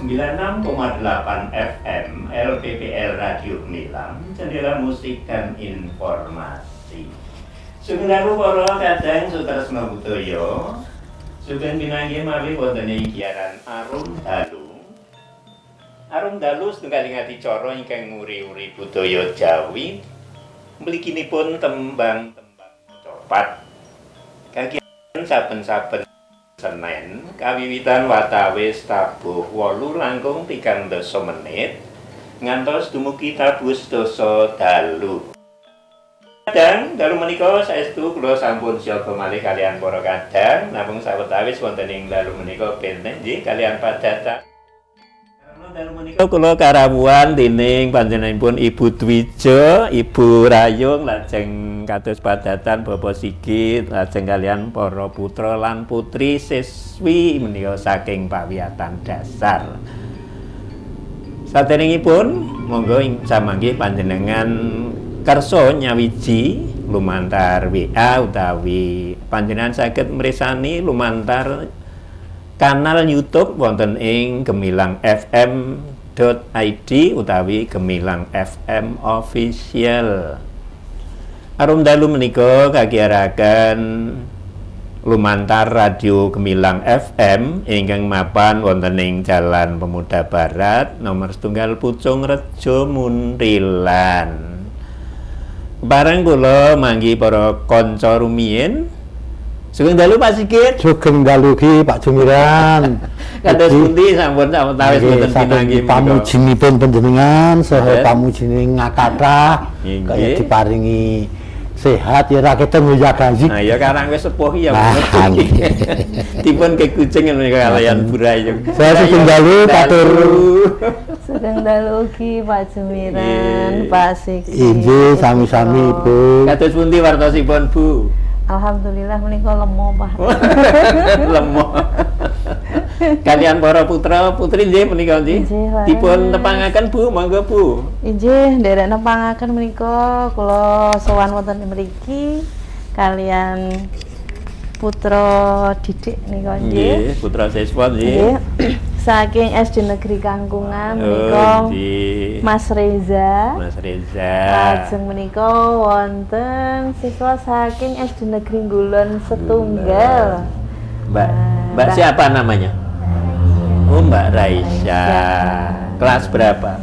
96,8 FM LPPL Radio Gemilang, Jendela Musik dan Informasi. Sugeng dalu para kadang sutresna budaya. Sugeng pinanggih mawi wonten ing giaran Arum Dalu. Arum Dalu setunggaling adicara ingkang nguri-uri budaya Jawi. Mliginipun tembang-tembang copat. Kagiatan saben-saben Senin kawiwitan watawis tabuh 8 langkung 3 menit ngantos dumugi tabuh 10 dalu. Kadang dalu menika saestu kula sampun siapa malih kalian para kadang namung sawetawis wonten ing dalu menika benten nggih kalian padatan. Dalu menika kula karawuhan dening panjenenganipun Ibu Dwija, Ibu Rayung lajeng kados padatan Bapak Sigit lajeng kalian para putra lan putri siswi menika saking pawiyatan dasar. Saderengipun monggo ing samangke panjenengan kersa nyawiji lumantar WA utawi panjenengan saged mresani lumantar kanal YouTube wonten ing gemilangfm.id utawi Gemilang FM Official. Arum dalu menika kagiaraken lumantar radio Gemilang FM ingkang mapan wonten ing Jalan Pemuda Barat nomor 1 Pucung Rejo Muntilan. Bareng kula manggi para kanca rumiyin. Sugeng dalu Pak Sigit. Sugeng dalu ki Pak Jumiran. Kados pundi sampun sawetawis boten pinanggih pamujinipun panjenengan saha pamujining ngakathah kaya diparingi sehat ya ra ketemu ya gaji. Nah ya karang wis sepuh ya. Dipun kekucing menika kalian Burayung. Saya sugeng dalu katur. Sugeng dalu ugi Pak Jumiran, Pak Sigit. Inggih sami-sami Ibu. Kados pundi wartosipun Bu? Alhamdulillah menika lemo Pak. Lemo. Kalian para putra putri nggih menika nggih. Dipun tepangaken Bu, monggo Bu. Inggih, nderek nepangaken menika kula sowan wonten mriki kalian putra didik nika nggih. Nggih, putra siswa nggih. Saking SD Negeri Kangkungan menika Mas Reza. Mas Reza. Lajeng menika wonten siswa saking SD Negeri Ngulon Setunggal. Mbak siapa namanya? Oh, Mbak Raisya. Kelas berapa?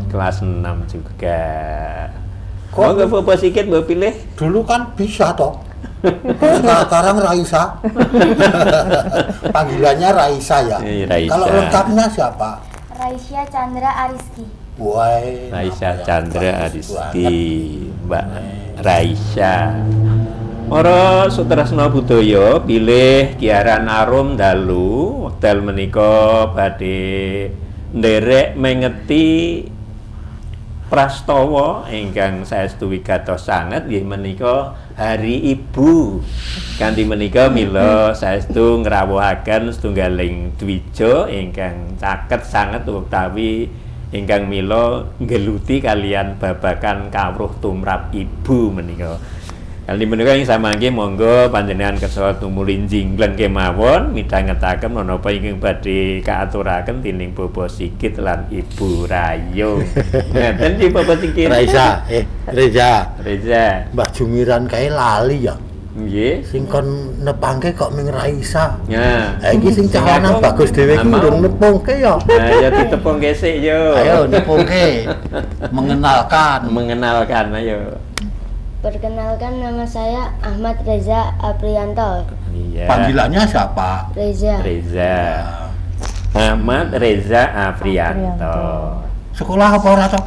Kelas 6 juga. Kok enggak Bapak Sigit mbok pilih? Dulu kan bisa toh. Sekarang Raisa. Panggilannya Raisa ya. Raisa. Kalau lengkapnya siapa? Raisya Chandra Ariski. Woi. Raisya Chandra Ariski. Mbak Raisya. Para sutresna budaya pilih giaran Arum dalu wekdal menika badhe nderek mengeti prastawa ingkang saestu wigatos sanget nggih menika Hari Ibu. Kanthi menika mila saestu ngrawuhaken setunggaling dwija ingkang caket sanget utawi ingkang mila nggeluti kalian babagan kawruh tumrap ibu menika. Kali menika ing samangke monggo panjenengan kersa tumulin jinglen kemawon midhangetaken menapa ingkang badhe kaaturaken dening Bapak Sigit lan Ibu Rayung. Ngeten iki Bapak Sigit. Raisa, Reza. Mbah Jumiran kae lali ya. Nggih. Sing kon nepangke kok ming Raisa. Nah, iki sing cahanan bagus dhewe iki urung nepungke ya. Nah, ya ditepungke sik yo. Ayo nepungke. Mengenalkan ayo. Perkenalkan, nama saya Ahmad Reza Aprianto. Iya. Panggilannya siapa? Reza. Ahmad Reza Aprianto. Sekolah apa ora toh?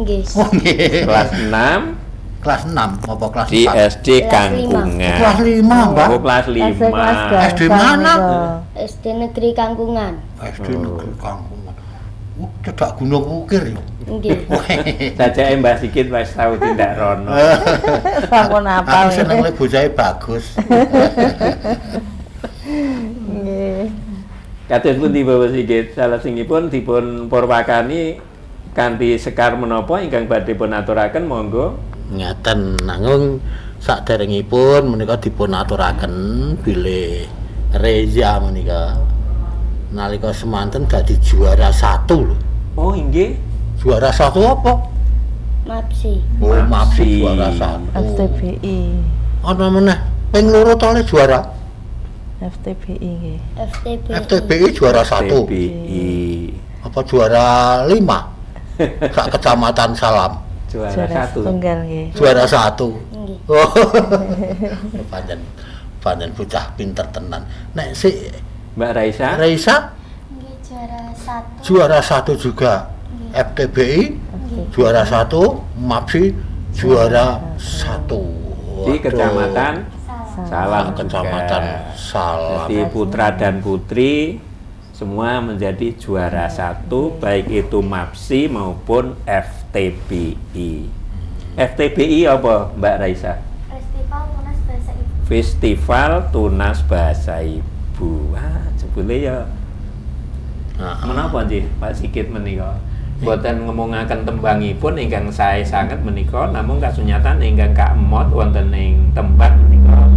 Nggih. Oh nggih. Kelas 6 Kelas 6 apa kelas 4? di SD Kangkungan. Kelas 5, Mbak. Oh, kelas 5. SD mana? SD Negeri Kangkungan. SD Negeri Kangkungan. Cedak Gunung Ukir ya. Nggih. Sajake Mbah Sigit wis tau tindak rono. Sampun apal. Aku seneng lek bocahe bagus. Nggih. Kados pundi Bapak Sigit? Salajengipun dipun purwakani kanthi sekar menapa ingkang badhe pun aturaken monggo. Ngaten nanging saderengipun menika dipun aturaken bilih Reza menika nalika semanten dadi juara 1 lho. Oh, inggih. Juara 1 apa? Mapsi. Oh, Mapsi. juara 1. FTBI. Ana meneh ping loro to le juara. FTBI nggih. FTBI juara 1. TBI. Apa juara 5? Sak kecamatan Salam. Juara 1. Tunggal nggih. Juara 1. Nggih. Oh. Pancen bocah pinter tenan. Nek si Mbak Raisa? Raisa Nggih juara 1. juara 1 juga. FTBI juara 1, MAPSI juara 1. Di Kecamatan Salam. Kecamatan juga. Salam. Jadi putra dan putri semua menjadi juara 1, baik itu MAPSI maupun FTBI. FTBI apa, Mbak Raisa? Festival Tunas Bahasa Ibu. Festival Tunas Bahasa Ibu. Jebule ya. Menapa nggih Pak Sigit menika? Boten ngomongaken tembangipun ingkang sae sanget menika, namung kasunyatan ingkang kaemot wonten ing tempat menika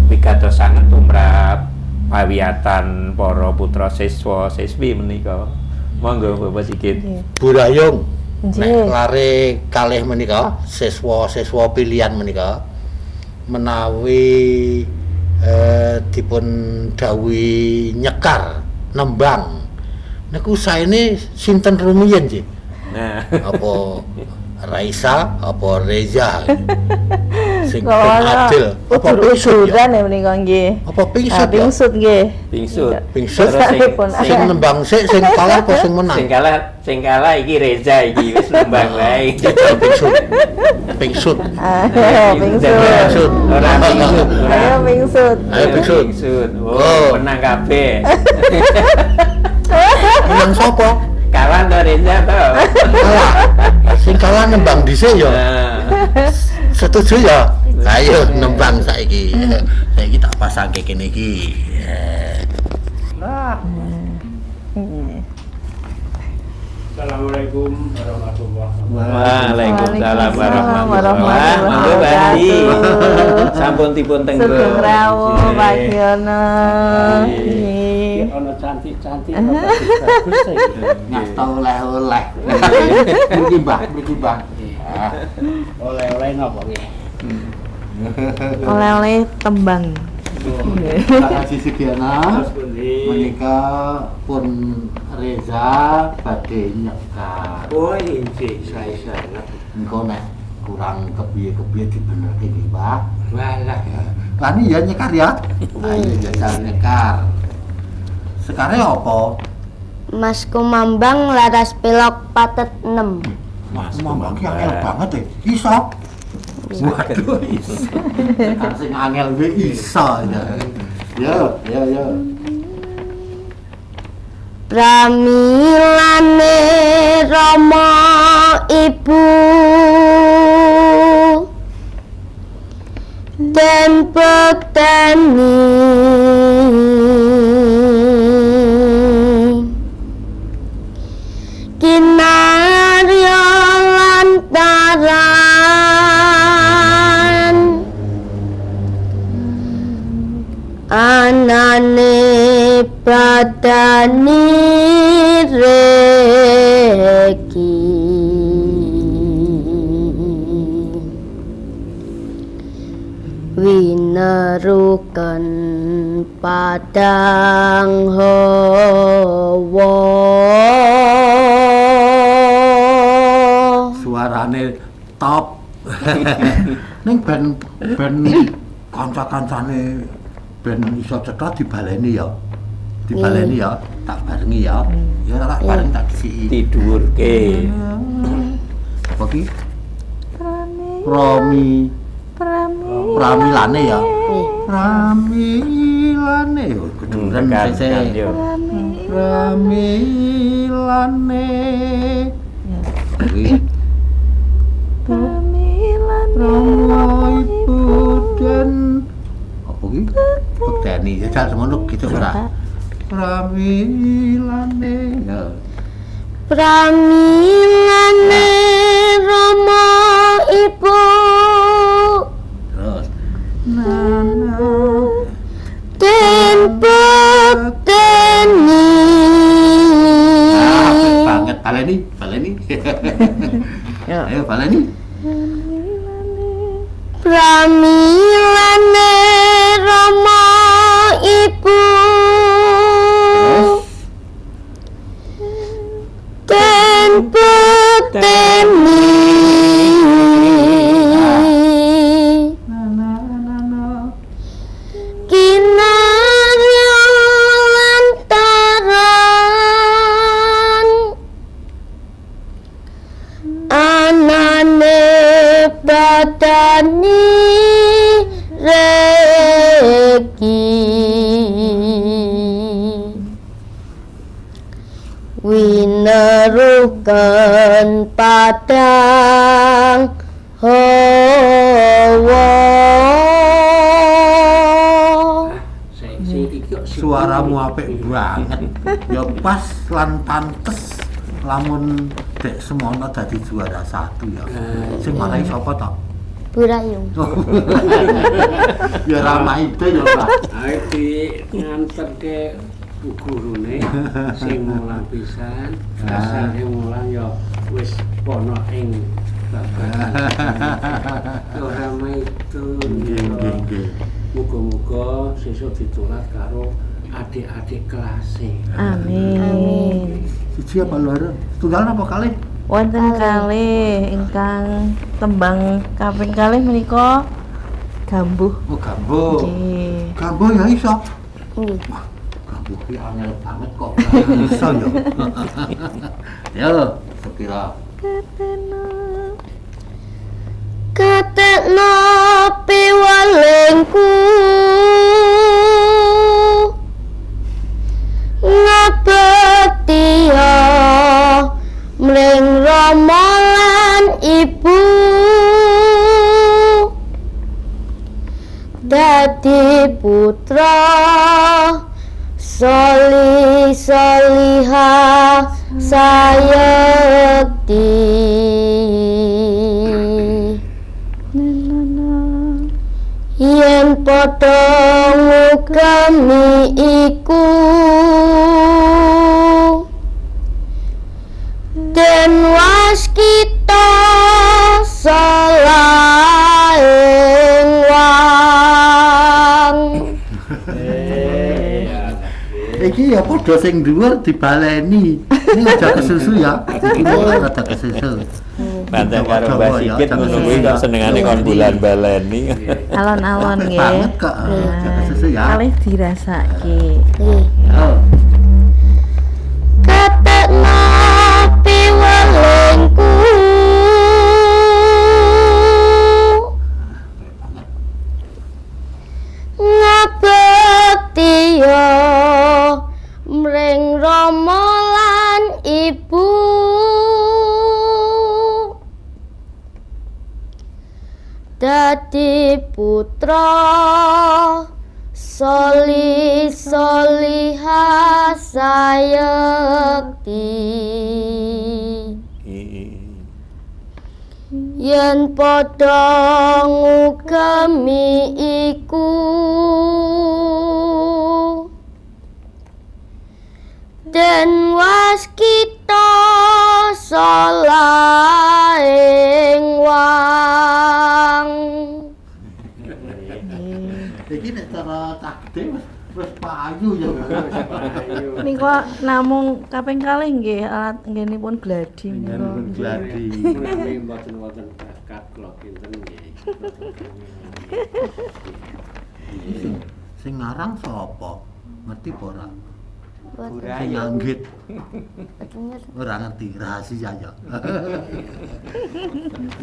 wigatos sanget tumrap pawiyatan para putra siswa siswi menika. Monggo Bapak Sigit. Burayung. Nek Nggih. lare kalih menika siswa-siswa pilihan menika menawi dipun dawuhi nyekar nembang niku saene sinten rumiyin nggih? Nah, Apa Raisa apa Reza? Sing Kalau ben adil. Apa pingsut ya? udur-uduran ya menika nggih. Apa pingsut ya? Pingsut nggih. pingsut. Pingsut Terus Sampun. sing nembang sik sing kalah apa sing menang? sing kalah iki Reza iki wis nembang wae. Pingsut. Pingsut. Ayo pingsut. Pingsut. Ora pingsut. Ayo pingsut. Ayo pingsut. Pingsut. Oh. Oh, menang kabeh. Menang sapa? Kalah to Reza to. Kalah. Sing kalah nembang dhisik ya. Nah, Setuju ya? Ayo nembang saiki. Saiki tak pasangke kene iki. Assalamualaikum warahmatullahi wabarakatuh. Waalaikumsalam warahmatullahi warahmatullahi wabarakatuh. Monggo Bandi. wabarakatuh. Sampun dipun Sugeng tenggo. rawuh Pak Giono. Nggih. Nggih. Ono cantik-cantik bagus sih. Ngasta oleh-oleh. Mriki Mbah, mriki Mbah. Oleh-oleh napa nggih? Oleh-oleh tembang. Pak Haji Sugiana Terus pundi? menika pun Reza badhe nyekar. Oh, inci saya. Engko nek kurang kepiye-kepiye dibenerke nggih, Pak. Walah. Kani ya nyekar ya. Ayo jajal nyekar. Sekarang apa? Mas Kumambang laras pelok patet 6. Mas Mambang ki angel banget deh. Iso. Waduh, iso. Sekar sing angel kuwi iso ya. Ya. Pramilane Rama Ibu dan bekteni kinarya lantaran anane pradani reki wineruken padang hawa Suarane top. Ning ben kanca-kancane ben iso cetha dibaleni ya. Dibaleni ya, tak barengi ya. Ya tak bareng tak disi. Tidurke. Apa ki? Prami. Pramilane ya. Pramilane. Keduren Tekan sese. yo. Pramilane. Kuwi Rama Ibu dan apa ki? Bekteni jajal semono gitu ora. Pramilane. Ya. pramilane Rama Ibu Terus den bekteni Baleni. Pramilane Rama ibu ten peteni kinarya lantaran anane badani reki winerukan padang hawa Sing iki kok Suaramu apik banget. Ya pas lan pantes lamun dek semono dadi juara 1 ya. Sing marai sapa to? Burayung. Ya ramah itu ya, Pak. Ae di nganterke bu gurune sing mulang pisan, asale mulang ya wis ana ing babagan. Ora itu. Nggih. Muga-muga sesuk ditular karo adik-adik kelasé. Amin. Siji apa loro? Tunggal apa kali? Wonten kalih ingkang tembang kaping kalih menika gambuh. Oh, gambo. Nggih. Gambo ya iso. Nggih. Gambo ki angel banget kok. Iso ya. Yo, sekira. Katekno piwalengku ngabekti ya mring Rama lan ibu dadi putra soliha sayekti yen padha ngugemi iku den waskita salaing wang Iki ya padha sing dhuwur dibaleni. Ini aja kesusu ya. Iki mulai rada kesusu. Banten karo Mbah Sikit ngono kuwi kok senengane kon bulan baleni. Alon-alon nggih. Banget kok. Aja kesusu ya. Kalih dirasake. Yo. katekno piwalengku ngabekti ya mring Rama lan ibu dadi putra soliha sayekti yen padha ngugemi iku den waskita salaing wang Iki nek cara takdim wis payu ya. Nika namung kaping kalih nggih alat nggenipun gladi menika. Gladi. Menawi mboten bakat kula pinten nggih. Sing ngarang sapa? Ngerti apa ora? Sing Boten nganggit ngerti. ora ngerti rahasia ya.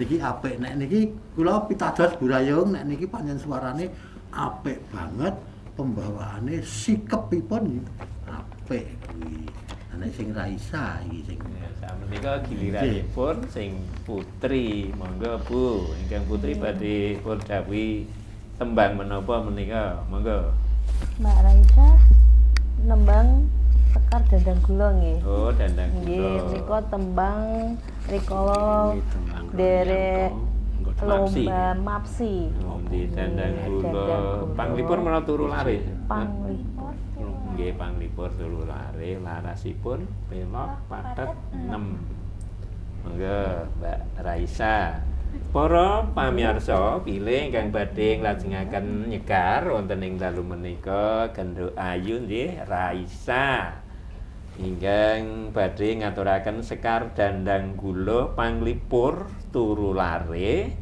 Niki apik nek niki kula pitados Burayung nek niki pancen suarane apik banget, pembawaane sikepipun apik kuwi. Nek sing Raisa iki sing Menika giliranipun sing putri, monggo Bu, ingkang putri badhe pun dawuhi tembang menapa menika, monggo. Mbak Raisa nembang Sekar Dandang Gula nggih. Oh, Dandang Nggih, Gula. menika tembang rikala derek lomba mapsi. Oh, di Dandang Dandang Gula. Gula. Panglipur menawa turu lare. Panglipur. Nggih, panglipur turu lare, larasipun pelok pathet 6. Monggo Mbak Raisa. Para pamirsa pilih ingkang badhe nglajengaken nyekar wonten ing dalu menika Genduk Ayu nggih Raisa. Ingkang badhe ngaturaken sekar dandang gula panglipur turu lare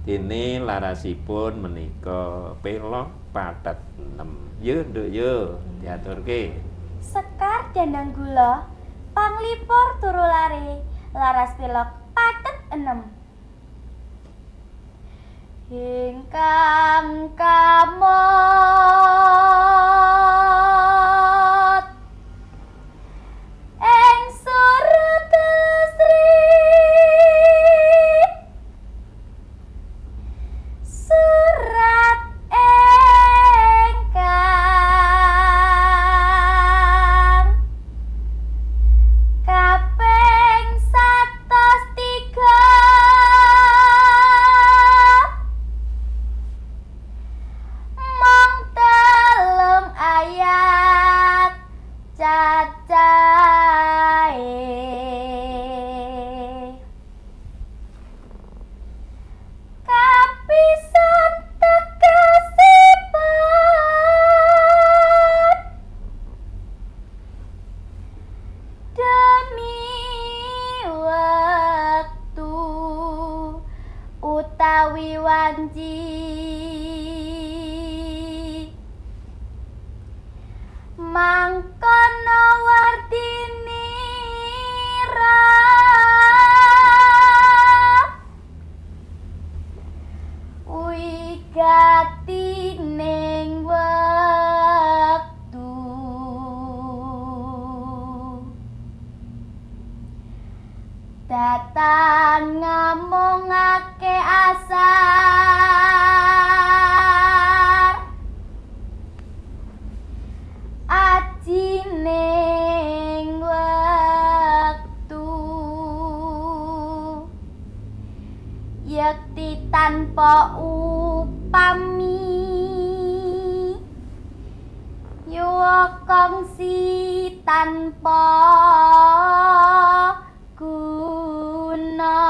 dene larasipun menika pelok patet 6. Yo Nduk yo diaturke. Sekar dandang gula, panglipur turu lare, laras pilok patet 6. Ingkang kamot ing Suratesri surat ingkang kaping 103 mong telung ayat cacahe kapisan tekasipun demi wektu utawi wanci mangkono wardini wigati ning wektu datang ngamungake asar aji ning wektu yekti tanpa upami yuwa kongsi tanpa guna.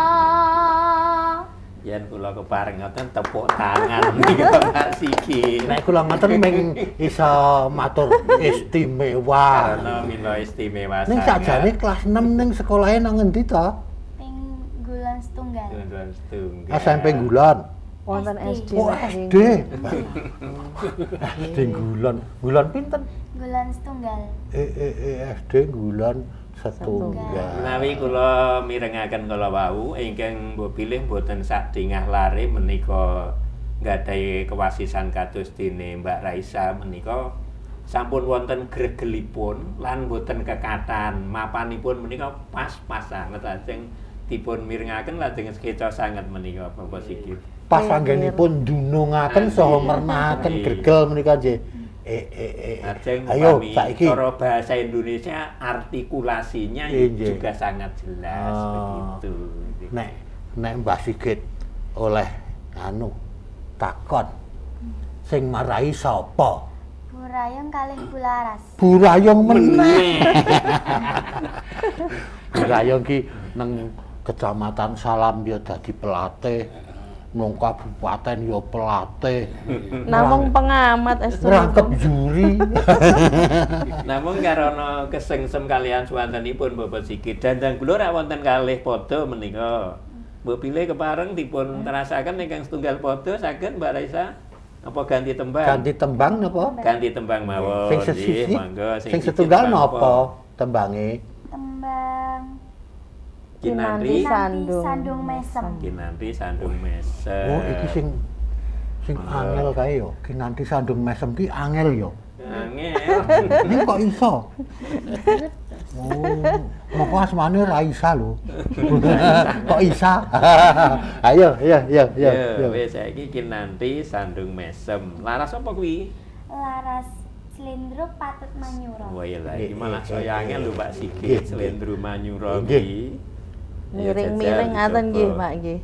Yen kula kepareng ngoten tepuk tangan niku Pak Sigi. Nek kula ngoten ming iso matur istimewa. Karena mila istimewa Ning sakjane kelas 6 ning sekolahe nang endi to? Ping Gulan setunggal. Tuan setunggal. SMP Ngulon. Wonten SD. Oh, Mbak, nggih. SD. SD Ngulon. Ngulon pinten? Gulan setunggal. SD Ngulon setunggal. Menawi kula mirengaken kala wau ingkang mbok pilih boten sak dingah lare menika nggadahi kewasisan kados dene Mbak Raisa menika sampun wonten gregelipun lan boten kekatan mapanipun menika pas-pas sanget lajeng dipun mirengaken lajeng sekeca sanget menika Bapak Sigit. Pas anggenipun dunungaken saha mernahaken gregel menika nggih. Lajeng Ayo upami saiki. cara bahasa Indonesia artikulasinya Nggih. juga sangat jelas begitu. Nek Mbah Sigit oleh takon sing marai sapa? Burayong kalih Bularas. Burayong meneh. Burayong ki nang Kecamatan Salam ya dadi pelatih, nang kabupaten ya pelatih. Namung pengamat Ngrangkep juri. Namun karena kesengsem kalian swantenipun Bapak Sigit dandang kula rak wonten kalih padha menika. Mbok pilih kepareng dipun terasaken ingkang setunggal padha saged Mbak Raisa apa ganti tembang? Ganti tembang napa? Ganti tembang mawon. Sing Nggih, sesisi. monggo Sing setunggal napa tembange? Tembang Kinanti Sandung Mesem. Kinanti Sandung Mesem. Oh, iki sing angel kae yo. Kinanti Sandung Mesem ki angel yo. Angel. Ini kok iso? Oh, moko asmane Raisa lho. Kok isa? Ayo, Ya, wis saiki Kinanti Sandung Mesem. Laras apa kuwi? Laras Slendro Patut Manyura. Wah iya lah, iki malah saya angel lho Pak Nggih, Sigit, nggih. Slendro Manyura Nggih. iki. miring-miring ngaten nggih, Pak nggih.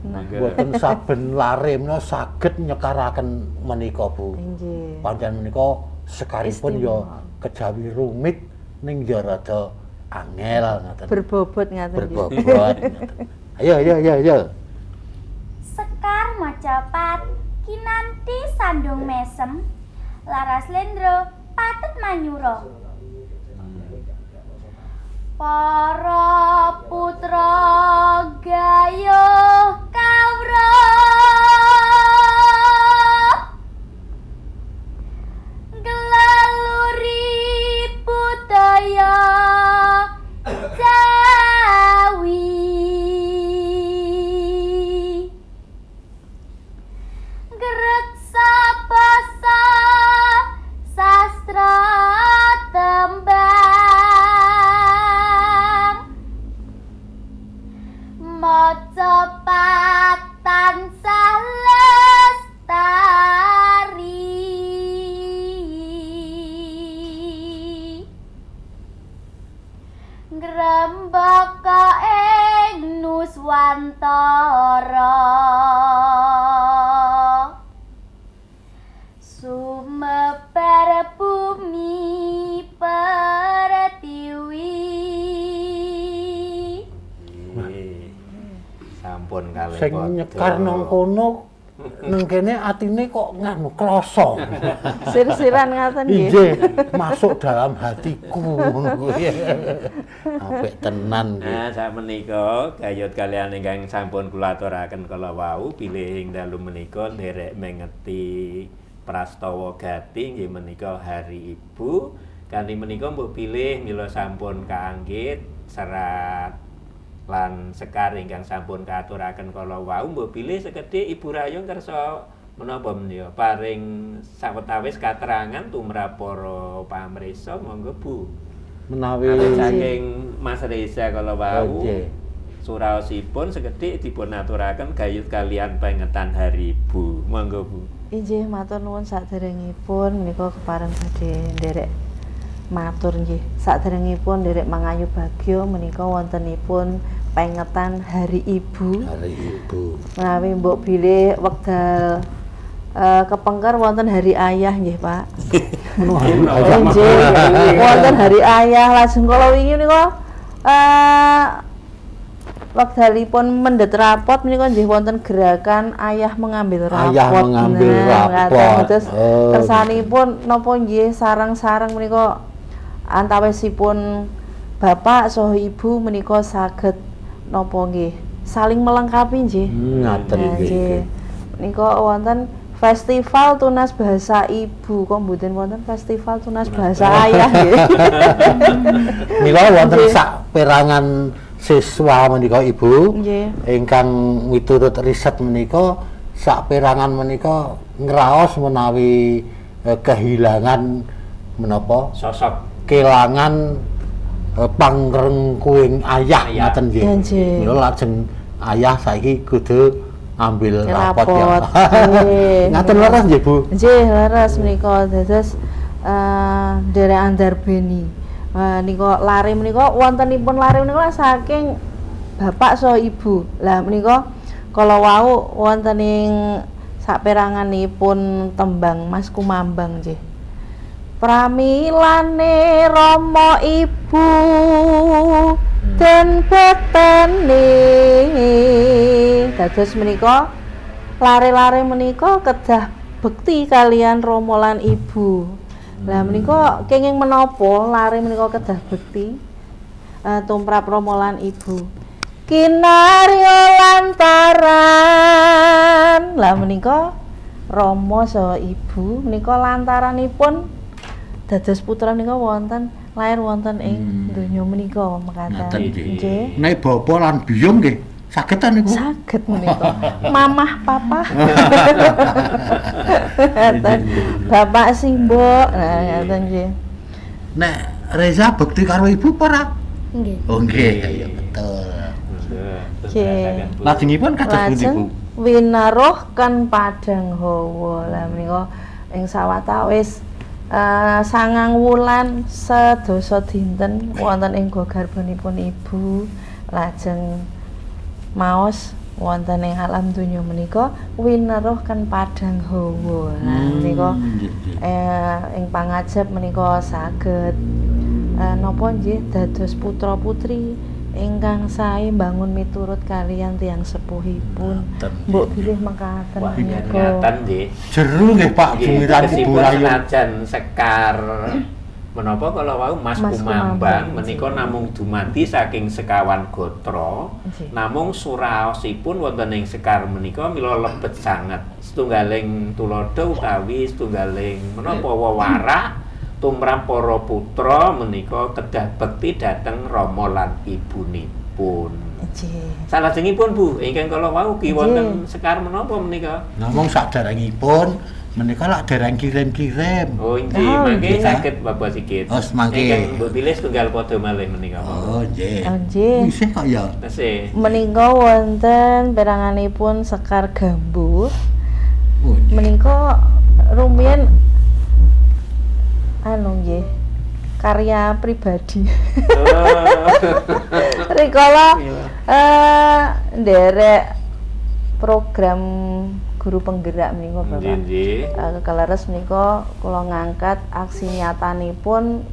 Nah, Monggo. Boten saben lare menika saged nyekaraken menika, Bu. nggih. Pancen menika sekaripun ya Istimewa. kejawi rumit ning ya rada angel ngoten. Berbobot ngaten nggih. Berbobot. Ayo. Sekar Macapat kinanti sandung mesem Laras Lendro patut manyura. Para putra gayuh kawruh gelaluri budaya Jawi greksa basa sastra tembang Macapat tansah lestari ngrembaka ing Nuswantara sumebar bumi pertiwi. Sampun kalih Sing nyekar nang kono nang kene atine kok nganu kloso. Sir-siran ngaten nggih. Injih, masuk dalam hatiku ngono kuwi. Apik tenan nggih. Nah, sakmenika gayut kalian ingkang sampun kula aturaken kala wau bilih ing dalu menika nderek mengeti prastawa gati nggih menika Hari Ibu. Kanthi menika mbok pilih mila sampun kaanggit serat lan sekar ingkang sampun kaaturaken kala wau mbok pilih sekedhik Ibu Rayong kersa menapa menika paring sawetawis katerangan tumrap para pamrisa monggo Bu. Menawi Saking Mas Reza kala wau Nggih. suraosipun sekedhik dipun aturaken gayut kalian pengetan Hari Ibu. Monggo Bu. Injih matur nuwun saderengipun menika kepareng badhe nderek matur nggih. Saderengipun nderek mangayu bagya menika wontenipun pengetan Hari Ibu. Hari Ibu. Menawi mbok bilih wekdal kepengker wonten Hari Ayah nggih, Pak. Injih, wonten Hari Ayah lajeng kala wingi menika wekdalipun mendhet rapot menika nggih wonten gerakan ayah mengambil rapot. Ayah mengambil rapot. Terus kersanipun napa nggih sareng-sareng menika antawisipun bapak saha ibu menika saged napa nggih saling melengkapi nggih. Ngaten nggih. Menika wonten festival tunas bahasa ibu, kok mboten wonten festival tunas bahasa ayah nggih. Mila wonten sak perangan siswa menika Ibu Nggih. ingkang miturut riset menika saperangan menika ngraos menawi kehilangan menapa Sosok kelangan pangrengkuing ayah ngaten nggih. Nggih. Mila lajeng ayah saiki kudu ambil rapot ya. Rapot. Nggih. Ngaten leres nggih Bu. Nggih, leres menika dados nderekan Darbeni. Nika lare menika wontenipun lare menika saking bapak saha ibu. Lah menika kala wau wonten ing saperanganipun tembang Mas Kumambang nggih. Pramilane Rama Ibu den betene. Dados menika lare-lare menika kedah bekti kalian Rama lan Ibu. Lah menika kenging menapa lare menika kedah bekti tumrap Rama lan Ibu. Kinarya lantaran. Lah menika Rama saha Ibu menika lantaranipun dados putra nika wonten lair wonten ing donya menika mekaten. Ngaten nggih. Nggih. Nek bapa lan biyung nggih sagetan niku. Saged menika. Mamah papa. Ngaten. Bapak simbok. Nah, ngaten nggih. Nek Reza bekti karo ibu apa ora? Nggih. Oh nggih, ya betul. Nggih. Lajengipun kados pundi Bu? Lajeng winaruh kan padang hawa. Lah menika ing sawetawis 9 wulan sedasa dinten wonten ing garbanipun ibu. Lajeng maos wonten ing alam donya menika winaruh kan padang hawa. Nah menika ing pangajab menika saged napa nggih dados putra-putri ingkang sae bangun miturut kalian tiyang sepuhipun. Mbok bilih mekaten Wah, menika. ingatan nggih. Jeru nggih Pak Bumiran Ibu Kesipun Rayu. senajan sekar menapa kala wau Mas Mas Kumambang Kumambang, menika nggih. namung dumadi saking sekawan gotra, Nggih. namung suraosipun wonten ing sekar menika mila lebet sanget. Setunggaling tuladha utawi setunggaling menapa wewarak tumrap para putra menika kedah bekti dhateng Rama lan ibunipun. Nggih. Salajengipun Bu, ingkang kala wau ki Nggih. wonten sekar menapa menika? Namung saderengipun menika lak dereng kirim-kirim. Oh inggih, Oh, mangke nggih. saged Bapak sikit. Oh, semangke. Ingkang mbok pilih setunggal padha malih menika. Oh, nggih. Nggih. Isih kok ya. Tesih. Menika wonten peranganipun Sekar Gambuh. Oh, Menika rumiyin anu nggih karya pribadi. Oh. Rikala Iya. nderek program guru penggerak menika Bapak. Nggih. Keleres menika kula ngangkat aksi nyatanipun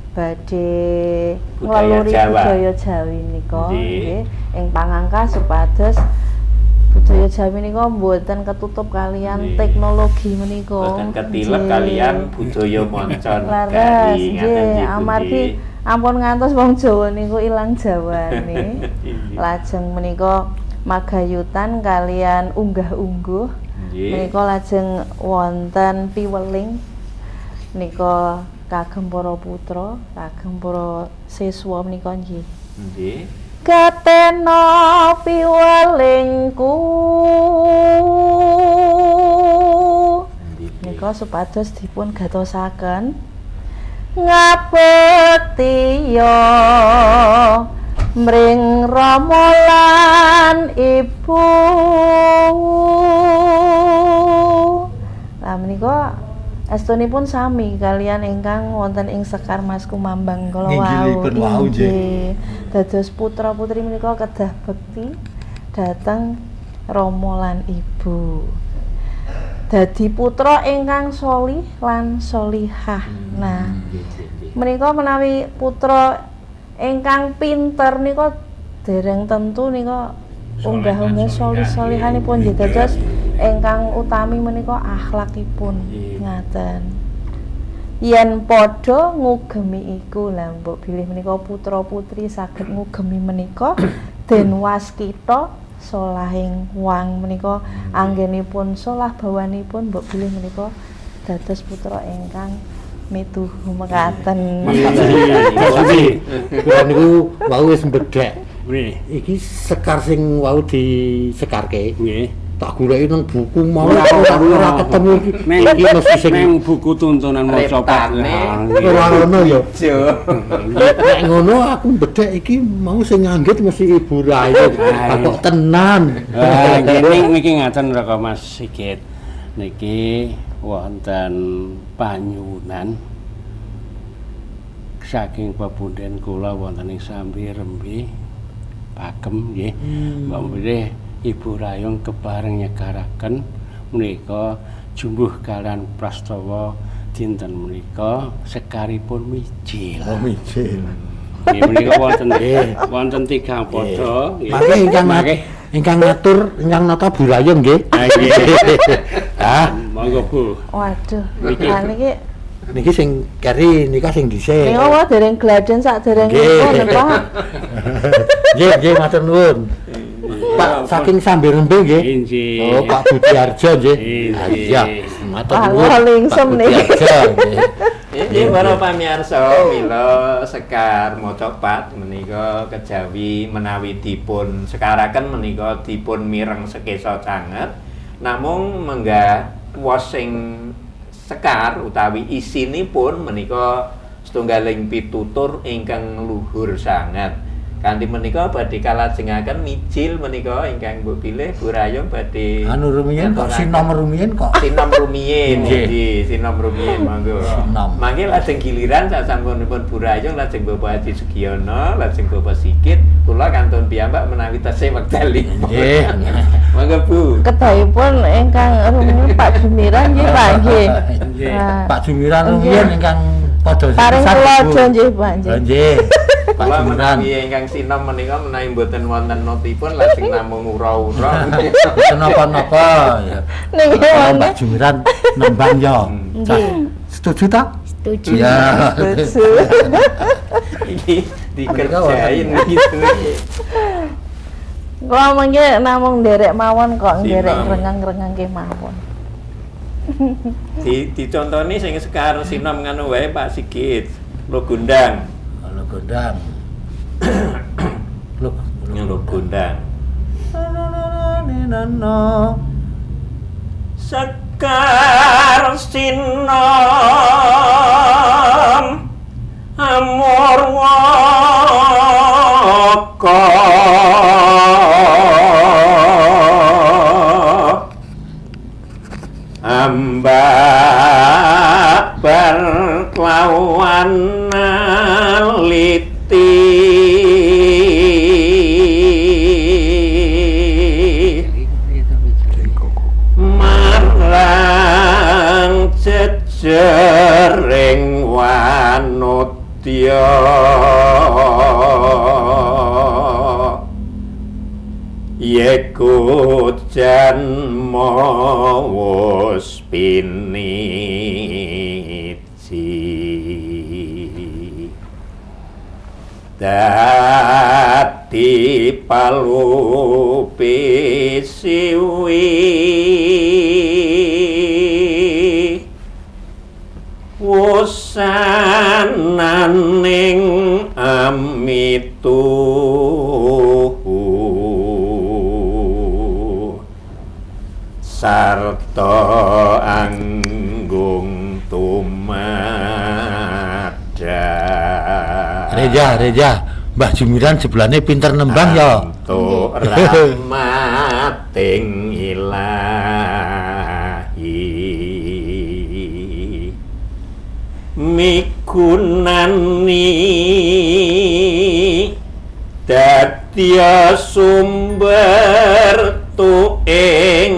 badhe Budaya nglaluri Jawa. budaya Jawi menika Nggih. nggih ing pangangkah supados budaya Jawi menika mboten ketutup kalian Nggih. teknologi menika. Boten ketilep Nggih. kalian budaya moncon Laras kari ngaten nggih nggih, Bu, amargi nggih. ampun ngantos wong Jawa niku ilang jawane. Nggih. Lajeng menika magayutan kalian unggah-ungguh. Nggih. Menika lajeng wonten piweling menika kagem para putra, kagem para siswa menika nggih. Nggih. Katena piwelingku Nggih. menika supados dipun gatosaken ngabekti ya mring Rama lan Ibu. Lah menika astunipun sami kalian ingkang wonten ing Sekar Mas Kumambang kala wau. Nginggilipun wau, nggih. Inggih. Dados putra-putri menika kedah bekti dhateng Rama lan Ibu. Dadi putra ingkang solih lan solihah. Nah, Nggih, nggih. menika menawi putra ingkang pinter nika dereng tentu nika unggah-unggah solih-solihanipun nggih dados ingkang utami menika akhlakipun ngaten. Yen padha ngugemi iku lah mbok bilih menika putra-putri saged ngugemi menika den waskita solahing wang menika anggenipun solah bawanipun mbok bilih menika dados putra ingkang mituh mekaten. Kula niku wau wis mbedhek. Nggih. Iki sekar sing wau disekarke. Nggih. Tak goleki nang buku mau Ora, ora ketemu Neng iki mesti sing neng buku tuntunan maca Pak. Reptane. ora ngono ya. Jo. Nek ngono aku mbedhek iki mau sing nganggit mesti Ibu Rayu. Kok tenan. Nggih niki ngaten Raka Mas Sigit. Niki wonten panyuwunan saking pepunden kula wonten ing Sambi Rembi Pakem nggih. Mbak bilih Ibu Rayung kepareng nyekaraken menika jumbuh kalian prastawa dinten menika sekaripun mijil. Oh mijil. Nggih menika wonten 3 padha nggih. Mangke ingkang ngatur ingkang nata Bu Rayu nggih. Ah, Monggo Bu. Waduh, Niki. nah niki niki sing keri nika sing dhisik. niku wae dereng gladen sak dereng Nggih. niku Pak. Nggih, nggih matur nuwun. Pak saking Sambi Rembe nggih. Inggih. Oh, Pak Budiarjo nggih. Inggih. Ah, iya, matur Wah, nuwun. lingsem Pak nih. Budiarjo, nggih. Inggih para pamirsa, mila Sekar Mocopat menika kejawi menawi dipun sekaraken menika dipun mireng sekesa sanget. Namung menggah wos sing sekar utawi isinipun menika setunggaling pitutur ingkang luhur sanget. Kanthi menika badhe kalajengaken mijil menika ingkang mbok pilih Bu Rayung badhe Anu rumiyin kok sinom rumiyin kok. sinom rumiyin Nggih. nggih sinom rumiyin monggo Sinom. mangke lajeng giliran sasampunipun Bu Rayung lajeng Bapak Haji Sugiono lajeng Bapak Sigit kula kantun piyambak menawi tasih wektalipun Nggih. monggo Bu Kedahipun ingkang rumiyin Pak Jumiran nggih Pak nggih. Nggih. Nah, Pak Jumiran Nggih. rumiyin ingkang padha Paring pisan, kula Bu. aja nggih, Pak nggih. Oh, nggih. Pak Kula Jumuran. menawi ingkang sinom menika menawi mboten wonten notipun lajeng namung ura-ura. Kenapa-napa ya. Niki Kalau wonten Mbak Jumuran nembang ya. Cah, setuju ta? Setuju. Ya. Besu. Iki dikerjain gitu. Kula mengke namung nderek mawon kok, nderek Sinom. rengeng-rengeng ke mawon. Dicontoni sing sekarang sinom nganu wae Pak Sigit. Lo gundang. Kalau gondang. Lo gundang. Sekar sinom amor waka ambak berlawan marang jejering wanutya yeku jan mawus piniji dadi palupi siwi wusananing amitu sarta anggung tumadak Reja, Mbah Jumuran sebelahnya pinter nembang ya. Antuk rahmating ilahi migunani dadya sumber tuing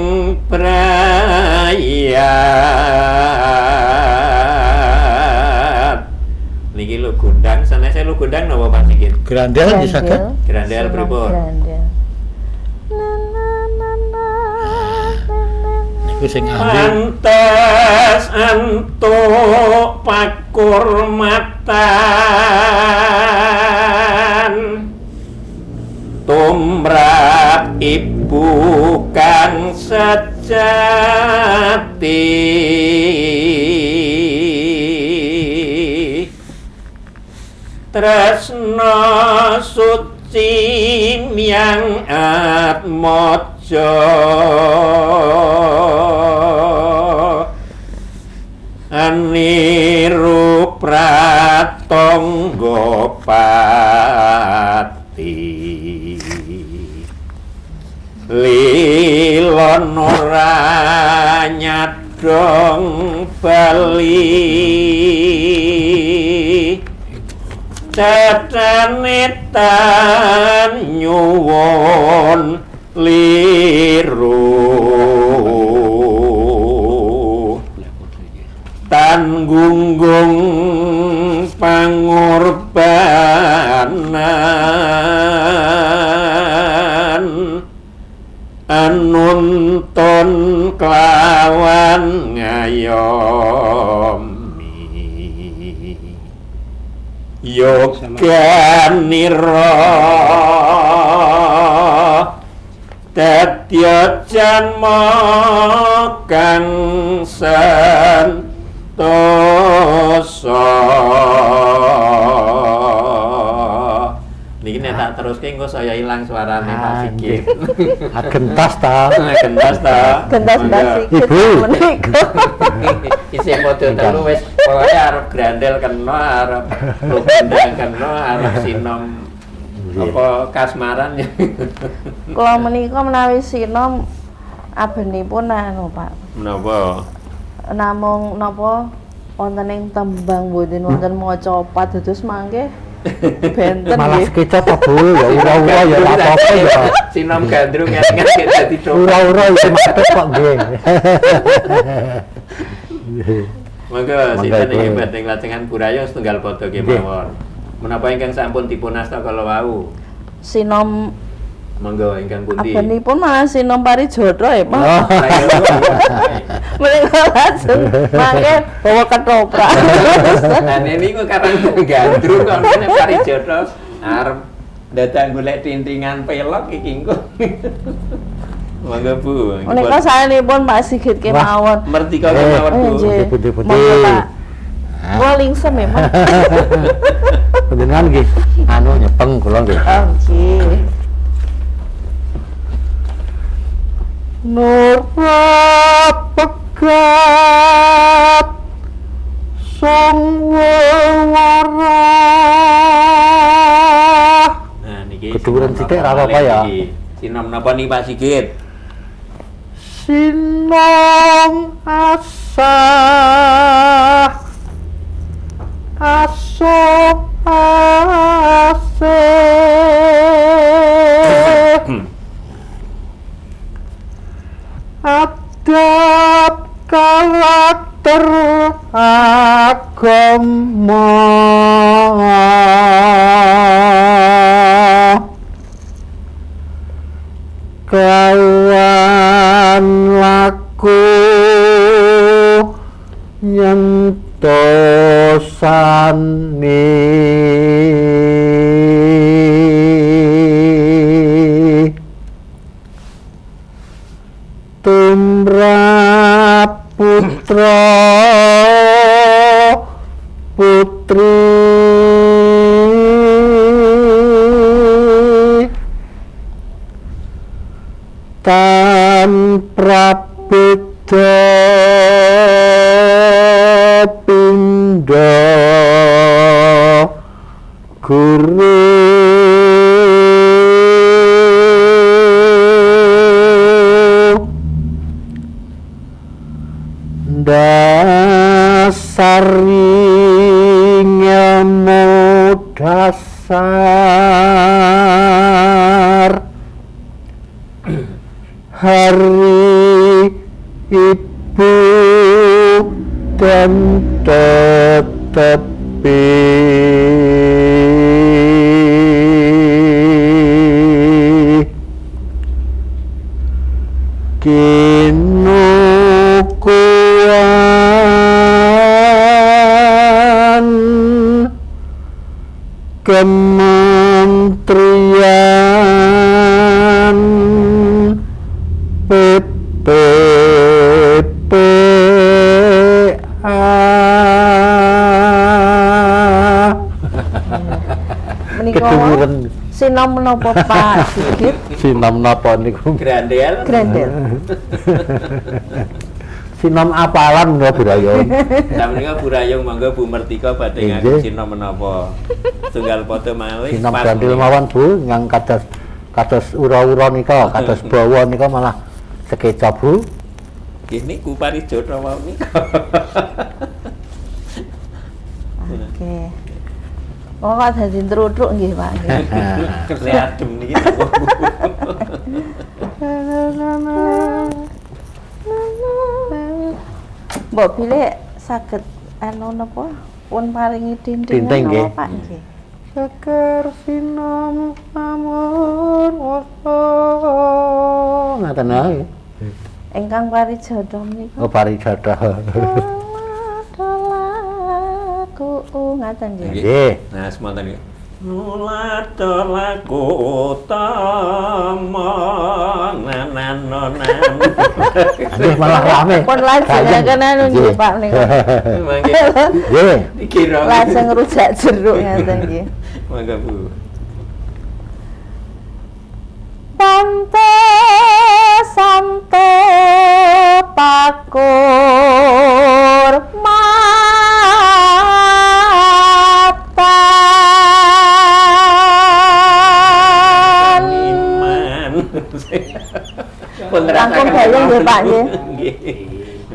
brayat niki lho gundang sanese lho gundang napa Pak Sigit Grandel bisa kan? Grandel Seneng pripun? Grandel. Na na na na. Niku sing ahli. Pantes antuk pakurmatan tumrap ibu kang sejati tresna suci yang atmojo aniru pratangga pati lilon ora nyadong bali catane tan nyuwun liru tan gunggung pangorbanan anuntun kelawan ngayomi yoganira dadya janma kang santosa niki nek tak teruske engko saya ilang suarane Pak Sigit Gentas ta. gentas ta Gentas Mbak Sigit Ibu. menika. isih padha telu wis pokoke arep grandel kena arep lugundang kena arep sinom apa kasmaran ya Kula menika menawi sinom abenipun anu Pak. menapa Namung napa wonten ing tembang mboten wonten maca padados mangke benten Malah nggih. sekecot ta Bu, ya ura-ura ya ora apa-apa ya. sinom gandrung ngenget dadi Ura-ura ya mate kok nggih. Monggo Monggo, sinten Ibu. ing badhe lajengan Burayong setunggal pada kemawon. Menapa ingkang sampun dipunasta kala wau? Sinom Monggo ingkang pundi? abenipun malah sinom parijodho ya, Pak. Oh. Mereka langsung mangke bawa ketoprak. Nah niku karang gandrung kok ngene parijodho arep dadak golek tintingan pelok iki engko. Monggo Bu. Menika saenipun Pak Sigit kemawon. Mertika kemawon Bu. Nggih. Putih-putih. Monggo, Pak. Kula lingsem ya, Pak. Panjenengan nggih anu nyepeng kula nggih. Oh, nggih. Nora pegat sang wara. Nah niki Keduren sithik ra apa-apa ya. Sinom napa niki Pak Sigit? Sinom asa aso ase adab karakter agama kawan laku nyentosani tumrap putra putri tan prabeda pindha guru dasari ngemu dasar hari ibu dan tetapi kinukuan kementerian PPPA Menika keduren sinom menapa Pak Sigit? sinom napa niku Grandel. Grendel. sinom apalan nggak Burayong Samenika Burayong monggo Bu Mertika badhe Nggih. ngaku sinom menapa. Tunggal foto malih. sinom pas gandil menika. mawon Bu yang kados ura-ura nika kados bawa nika malah sekeca Bu Nggih niku parijodho wau nika. Oke. Oh, kok dadi truduk nggih, Pak. Nggih. Kerja adem niki. Mbok bilih saged anu napa pun paringi Tinting, dinding nggih. napa Pak nggih. Sekar sinom amun wasa ngaten ae Ingkang parijodho menika. oh parijodho Laku ngaten nggih. nggih Nah, semonten iki. Nulata laku utama nananonan. nggih malah rame Pun lajengaken anu nggih Pak nika. Mangke nggih dikira. Lajeng rujak jeruk ngaten nggih. Mangga Bu. Pante santo pakur matan Iman. Pun Langkung bayang nggih, Pak, nggih. Nggih.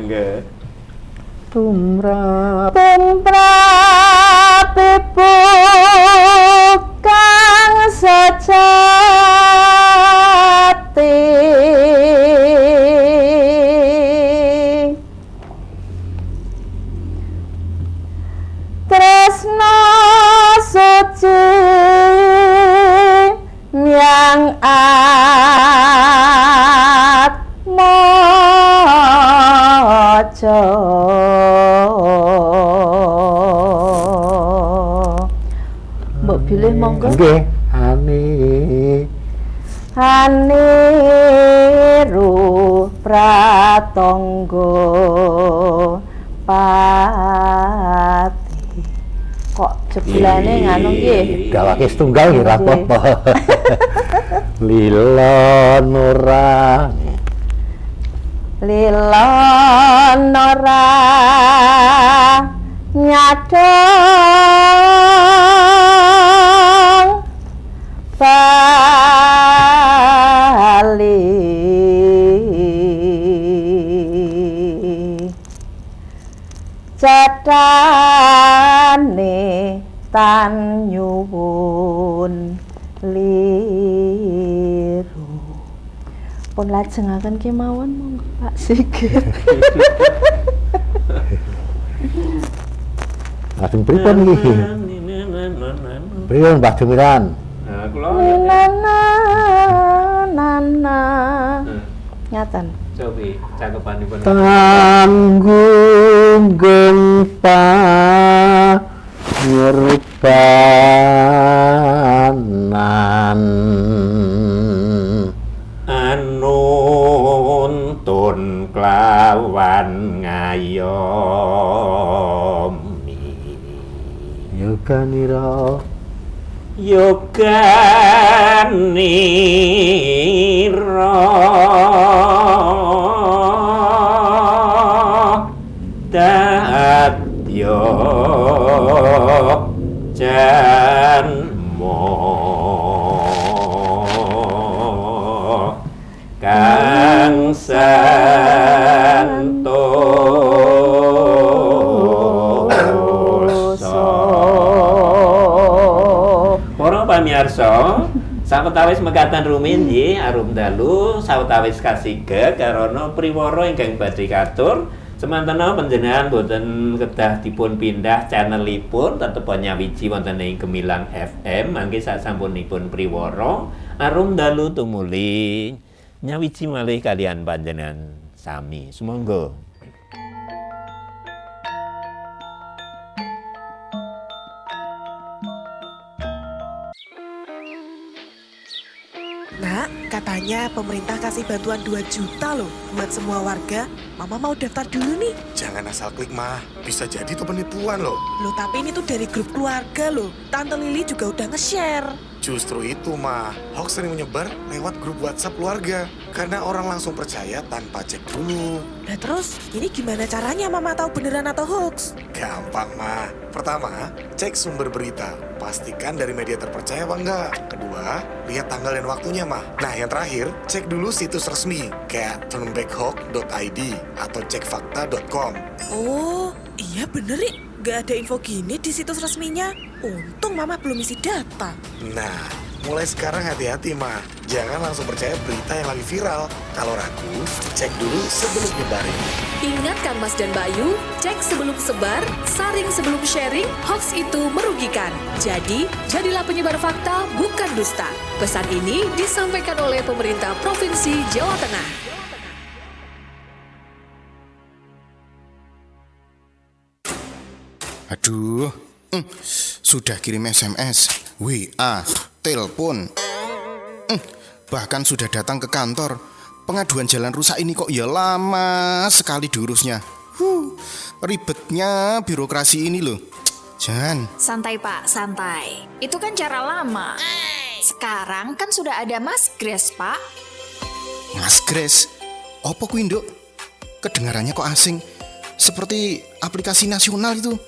Nggih. tumrap tumrap ibu kang sejati suci yang atmojo mbok pilih monggo Nggih, Aniru pratangga pati kok jebulane nganu nggih gawake setunggal nggih ra apa-apa. Lilon ora lilon ora nyadong bali cetane tan nyuwun liru pun lajengaken kemawon monggo Pak Sigit. Lajeng pripun iki? Pripun Mbah Jemiran? Nah, kula Nana nyatan cobi cakepanipun. Tanggung gempa nyerbanan Anuntun kelawan ngayomi yoganira dadya janmo kang santosa. Para pamirsa, sawetawis mekaten rumiyin arum dalu sawetawis kasiga karana priwara ingkang badhe katur semantena panjenengan boten kedah dipun pindah channelipun tetep nyawiji wonten ing Gemilang FM mangke sasampunipun priwara arum dalu tumuli nyawiji malih kalian panjenengan sami sumangga. Nak, katanya pemerintah kasih bantuan 2 juta loh buat semua warga. Mama mau daftar dulu nih. Jangan asal klik, Mah. Bisa jadi itu penipuan loh. Loh, tapi ini tuh dari grup keluarga loh. Tante Lili juga udah nge-share. Justru itu, Mah. Hoax sering menyebar lewat grup WhatsApp keluarga. Karena orang langsung percaya tanpa cek dulu. Nah terus, ini gimana caranya Mama tahu beneran atau hoax? Gampang, Mah. Pertama, cek sumber berita. Pastikan dari media terpercaya apa enggak. Kedua, lihat tanggal dan waktunya, Mah. Nah, yang terakhir, cek dulu situs resmi. Kayak turnbackhawk.id atau cekfakta.com. Oh, iya bener nih. Gak ada info gini di situs resminya. Untung Mama belum isi data. Nah, mulai sekarang hati-hati, Mah. Jangan langsung percaya berita yang lagi viral. Kalau ragu, cek dulu sebelum nyebarin. Ingat Kang Mas dan Bayu, cek sebelum sebar, saring sebelum sharing, hoax itu merugikan. Jadi, jadilah penyebar fakta, bukan dusta. Pesan ini disampaikan oleh pemerintah Provinsi Jawa Tengah. Aduh, sudah kirim SMS, WA, telepon, bahkan sudah datang ke kantor. Pengaduan jalan rusak ini kok ya lama sekali diurusnya. Ribetnya birokrasi ini loh. Jan. Santai Pak, santai. Itu kan cara lama. Sekarang kan sudah ada Mas Grace Pak. Mas Grace? Apa kuwi Nduk? Kedengarannya kok asing. Seperti aplikasi nasional itu.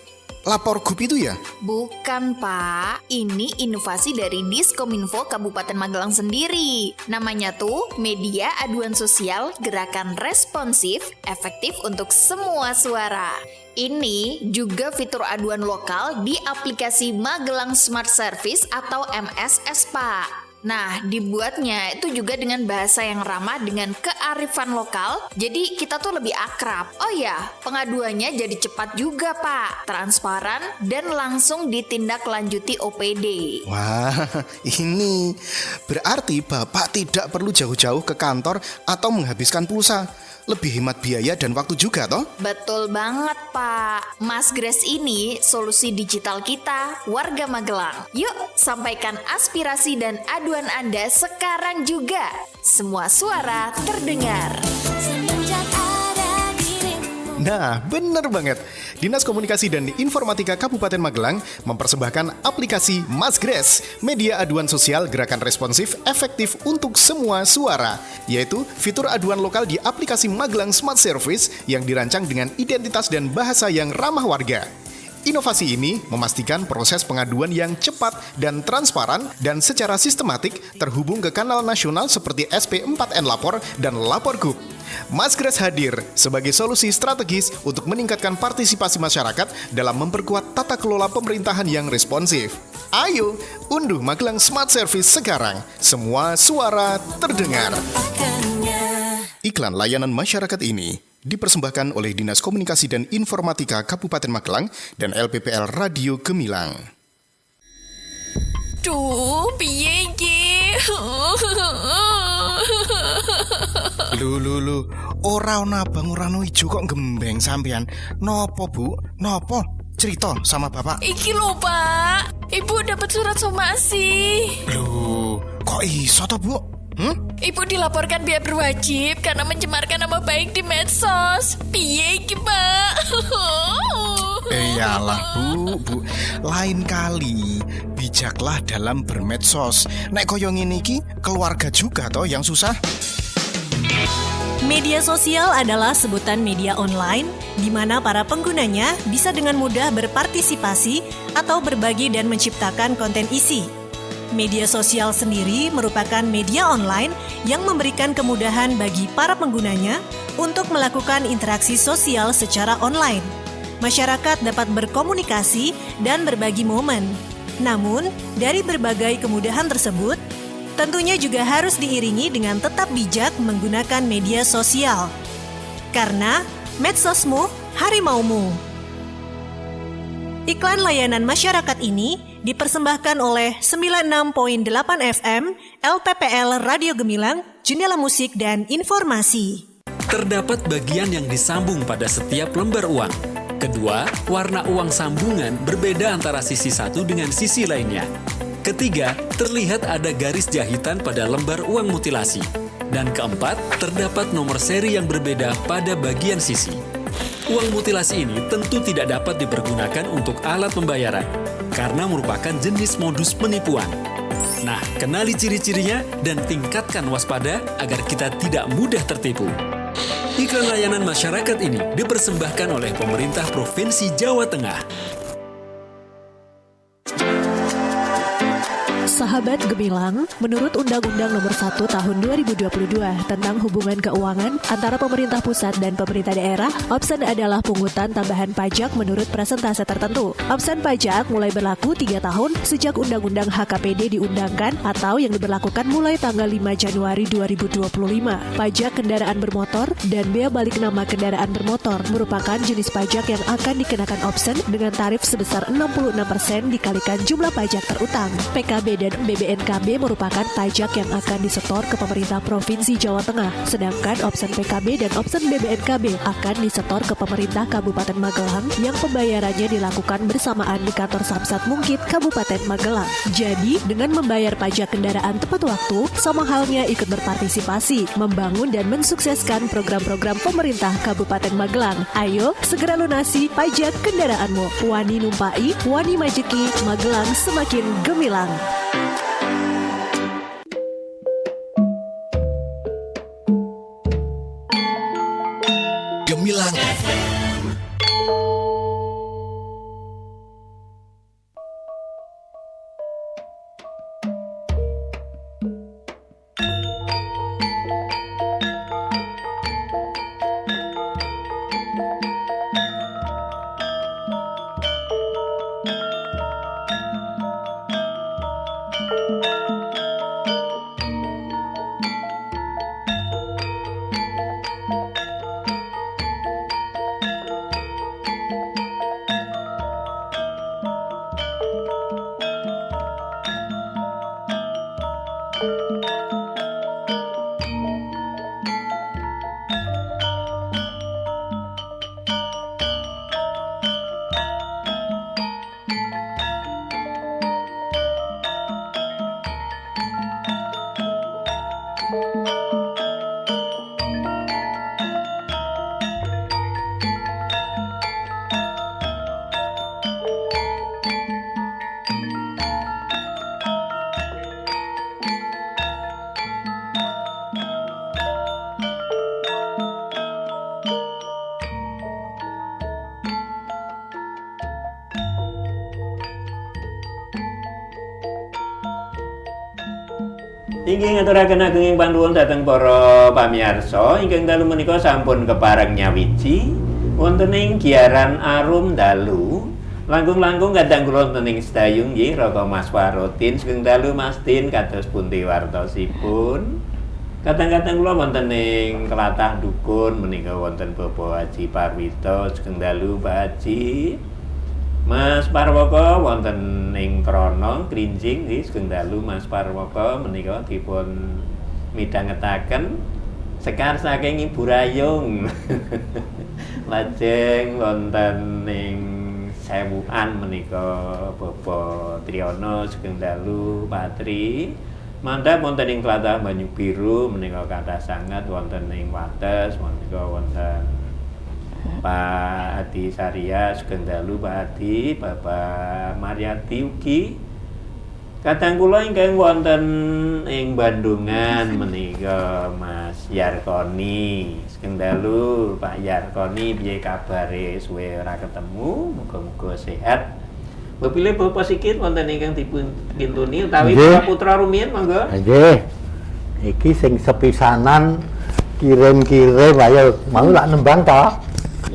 Lapor Gub itu ya? Bukan Pak, ini inovasi dari Diskominfo Kabupaten Magelang sendiri. Namanya tuh Media Aduan Sosial Gerakan Responsif Efektif untuk Semua Suara. Ini juga fitur aduan lokal di aplikasi Magelang Smart Service atau MSS Pak. Nah, dibuatnya itu juga dengan bahasa yang ramah dengan kearifan lokal, jadi kita tuh lebih akrab. Oh ya, pengaduannya jadi cepat juga, Pak. Transparan dan langsung ditindaklanjuti OPD. Wah, ini berarti Bapak tidak perlu jauh-jauh ke kantor atau menghabiskan pulsa. Lebih hemat biaya dan waktu juga, toh? Betul banget, Pak. Mas Grace ini solusi digital kita, warga Magelang. Yuk, sampaikan aspirasi dan aduan Anda sekarang juga. Semua suara terdengar. Nah, bener banget. Dinas Komunikasi dan Informatika Kabupaten Magelang mempersembahkan aplikasi Mas Grace, media aduan sosial gerakan responsif efektif untuk semua suara, yaitu fitur aduan lokal di aplikasi Magelang Smart Service yang dirancang dengan identitas dan bahasa yang ramah warga. Inovasi ini memastikan proses pengaduan yang cepat dan transparan dan secara sistematik terhubung ke kanal nasional seperti SP4N Lapor dan Lapor Gub. Mas Grace hadir sebagai solusi strategis untuk meningkatkan partisipasi masyarakat dalam memperkuat tata kelola pemerintahan yang responsif. Ayo, unduh Magelang Smart Service sekarang. Semua suara terdengar. Iklan layanan masyarakat ini dipersembahkan oleh Dinas Komunikasi dan Informatika Kabupaten Magelang dan LPPL Radio Gemilang. Duh, piye iki? Lu, ora ono abang ora ono ijo kok gembeng sampean. Nopo, Bu? Nopo? Cerita sama Bapak. Iki lho, Pak. Ibu dapat surat somasi. Loh, kok iso toh, Bu? Ibu dilaporkan biaya berwajib karena mencemarkan nama baik di medsos. Piye iki, Pak? Iyalah, Bu. Lain kali bijaklah dalam bermedsos. Nek koyo ngene iki keluarga juga toh yang susah. Media sosial adalah sebutan media online di mana para penggunanya bisa dengan mudah berpartisipasi atau berbagi dan menciptakan konten isi. Media sosial sendiri merupakan media online yang memberikan kemudahan bagi para penggunanya untuk melakukan interaksi sosial secara online. Masyarakat dapat berkomunikasi dan berbagi momen. Namun, dari berbagai kemudahan tersebut, tentunya juga harus diiringi dengan tetap bijak menggunakan media sosial. Karena medsosmu, harimaumu. Iklan layanan masyarakat ini dipersembahkan oleh 96.8 FM LPPL Radio Gemilang, Jendela Musik dan Informasi. Terdapat bagian yang disambung pada setiap lembar uang. Kedua, warna uang sambungan berbeda antara sisi satu dengan sisi lainnya. Ketiga, terlihat ada garis jahitan pada lembar uang mutilasi. Dan keempat, terdapat nomor seri yang berbeda pada bagian sisi. Uang mutilasi ini tentu tidak dapat dipergunakan untuk alat pembayaran, karena merupakan jenis modus penipuan. Nah, kenali ciri-cirinya dan tingkatkan waspada agar kita tidak mudah tertipu. Iklan layanan masyarakat ini dipersembahkan oleh pemerintah Provinsi Jawa Tengah. Sahabat Gemilang, menurut Undang-Undang Nomor 1 Tahun 2022 tentang hubungan keuangan antara pemerintah pusat dan pemerintah daerah, absen adalah pungutan tambahan pajak menurut persentase tertentu. Absen pajak mulai berlaku 3 tahun sejak Undang-Undang HKPD diundangkan atau yang diberlakukan mulai tanggal 5 Januari 2025. Pajak kendaraan bermotor dan bea balik nama kendaraan bermotor merupakan jenis pajak yang akan dikenakan absen dengan tarif sebesar 66% dikalikan jumlah pajak terutang. PKB dan BBNKB merupakan pajak yang akan disetor ke pemerintah Provinsi Jawa Tengah, sedangkan opsen PKB dan opsen BBNKB akan disetor ke pemerintah Kabupaten Magelang yang pembayarannya dilakukan bersamaan di kantor Samsat Mungkit Kabupaten Magelang. Jadi, dengan membayar pajak kendaraan tepat waktu, sama halnya ikut berpartisipasi, membangun dan mensukseskan program-program pemerintah Kabupaten Magelang. Ayo, segera lunasi pajak kendaraanmu. Wani numpai, wani majeki, Magelang semakin gemilang. Gemilang. Inggih ngaturaken agenging panuwun dhateng para pamirsa ingkang dalu menika sampun kepareng nyawiji wonten ing giaran arum dalu. Langkung-langkung kadang kula wonten ing sedayung nggih Raka Mas Warotin sugeng dalu Mas Tin kados pundi wartosipun. Kadang-kadang kula wonten ing kelatah dukun menika wonten Bapak Haji Parwito sugeng dalu Pak Haji. Mas Parwoko wonten ing Krana Krinjing nggih sugeng dalu Mas Parwoko menika dipun midhangetaken sekar saking Ibu Rayung. Lajeng wonten ing Sewukan menika Bapak Triyono sugeng dalu Patri. Mandhap wonten ing tlatah Banyu Biru menika kathah sanget wonten ing Wates menika wonten Pak Adi Saria sugeng dalu Pak Adi, Bapak Mariati ugi. Kadang kula ingkang wonten ing Bandungan menika Mas Yarkoni sugeng dalu Pak Yarkoni, piye kabare suwe ora ketemu, muga-muga sehat. Bapile Bapak Sikit wonten ingkang dipun kintuni utawi putra rumiyin monggo. Nggih. Iki sing sepisanan kirim-kirim ayo mau lak nembang to.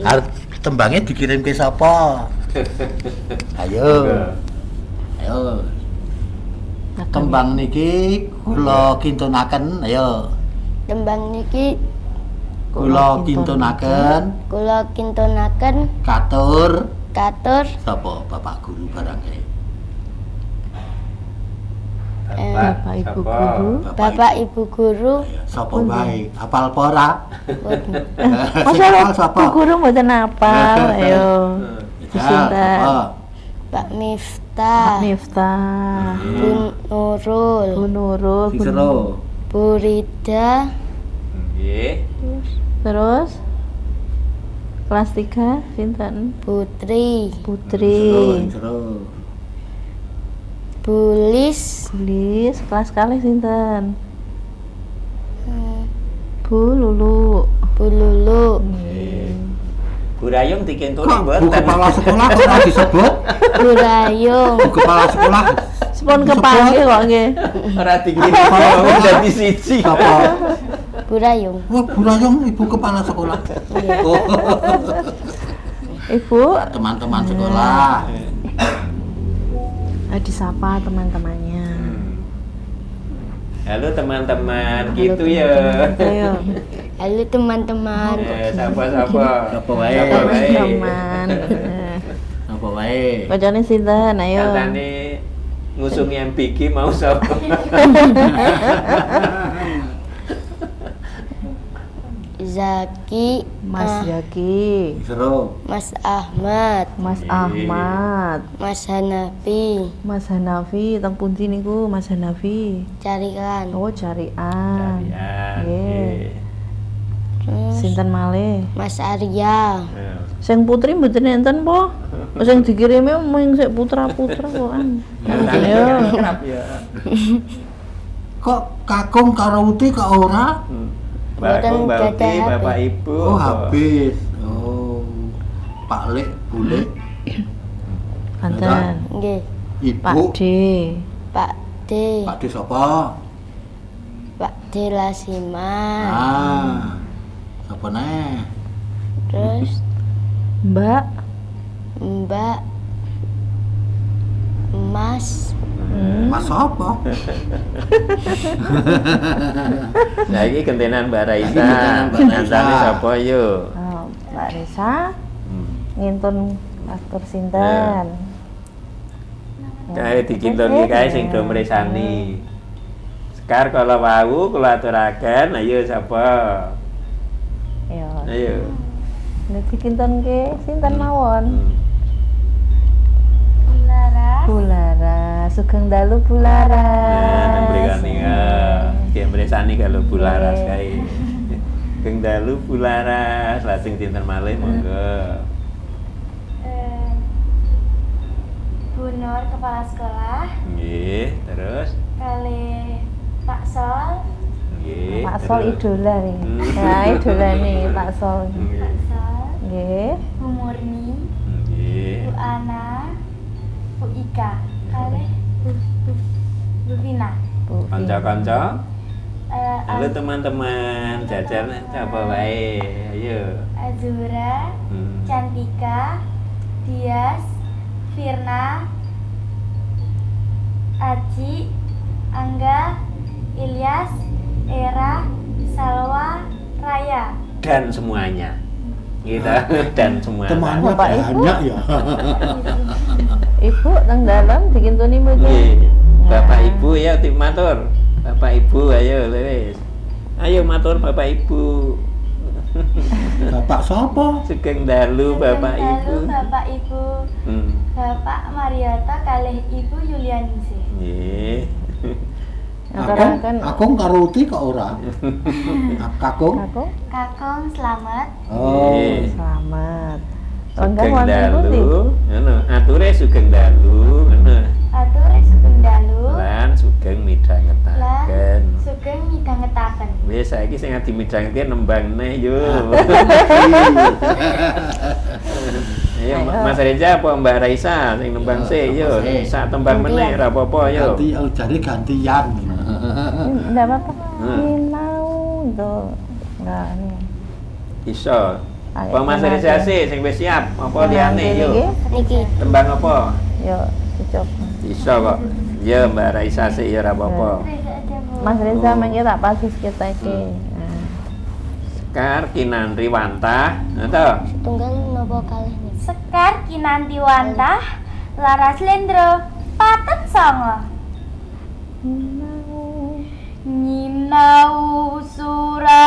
Arep tembangnya dikirim ke sapa? Ayo. Ayo. Tembang niki kula kintunaken ayo. Tembang niki Kula kintunaken katur sapa Bapak Guru barangke. Bapak Ibu Guru. Bapak Ibu Guru. Sapa bae? Apal apa ora? Masa Bu Guru mboten apal. Ayo. Sinten? Pak Miftah. Bu Nurul. Bu Rida. Nggih. Terus kelas 3 sinten? Putri. Bulis kelas kalih sinten? Bu Lulu. Bu Rayung dikintuni mboten. Bu kepala sekolah kok ora disebut? Bu Rayung. Bu kepala sekolah. Sepon kepanggih kok nggih. Ora dikintuni dadi siji. Apa? Bu Rayung. Wah, Bu Rayung ibu kepala sekolah. Oh. Ibu Teman-teman sekolah. Disapa teman-temannya. Halo teman-teman, gitu ya. Halo teman-teman. Sapa wae. Teman. Apa wae? Kocone sinten? Ayo. Katane ngusungi MPG mau sapa? Zaki, Mas Zaki, Mas Ahmad, Mas Hanafi, teng pundi niku Mas Hanafi? Carikan. Oh, carian. Nggih. Terus Sinten malih? Mas Arya. Sing putri mboten enten po. Sing dikirimi mung sik putra-putra kokan. Ayo. Kok kakung karo uti kok ora? Bakung Bauti, Bapak Ibu. Oh, habis. Oh. Pak Lek, Bu Lek. Kanten. Nggih. Ibu. Pak D. Pak D sapa? Pak D Lasiman. Sapa neh? Terus Mbak Mas. Mas apa? Saiki gentenan Mbak Raisa. Nantane sapa yo? Mbak Risa. Ngintun aktor sinten? Kae dikintuni kae sing do mresani. Sekar kala wau kula aturaken, ayo sapa? Ayo. Nek dikintunke sinten mawon? Bulara, sugeng dalu Bulara. Nah, mrikane ya mresani kalau Bularas kae. Sugeng dalu Bularas, lajeng dinten malih monggo. Bu Nur kepala sekolah. Nggih, terus Kali Pak Sol. nggih. Pak Sol idola nih. Nah, idola nih Pak Sol. Pak Sol. Nggih. Bu Murni. Nggih. Bu Ana. Bu Ika. Kali Bu Vina. Bu. Kanca-kanca. Halo Az- teman-teman, jajan apa wae? Ayo. Azura, Cantika, Dias, Firna, Aci, Angga, Ilyas, Era, Salwa, Raya. Dan semuanya. Gitu, dan semuanya. Temannya Bapak Ibu. banyak ya. Ibu nang dalam dikintuni mboten. Nggih. Bapak Ibu ya tim matur. Bapak Ibu ayo wis. Ayo matur Bapak Ibu. Bapak sapa? Sugeng dalu Bapak Lalu Ibu. Bapak Ibu, Bapak Mariota kalih Ibu Yulianingsih. Nggih. Akung karo Uti kok ora. Kakung. Kakung selamat. Oh, selamat. Langgang Sugeng wonten pundi? dalu. Ngono, ature sugeng dalu, ngono. Atur sugeng dalu. Lan sugeng midhangetaken. Sugeng midhangetaken. Wis saiki sing dimidhangke nembang neh yo. Ayo Mas Reza apa Mbak Raisa sing nembang sih yo. Sak tembang meneh ora apa-apa yo. Jadi gantian. Enggak apa-apa. Mau tuh. Enggak nih. Iso. Apa Mas Reza sih sing wis siap apa liyane yo. Niki. Tembang apa? Yo, dicoba. Iso kok. Ya Mbak Raisa sih ya ora apa-apa. Mas Reza mangke tak pasis kita iki. Sekar Kinanri Wantah, ngono. Tunggal nopo kalih nih. Sekar Kinanti Wantah, Laras Lendro, Patet Songo. Nyinau surasipun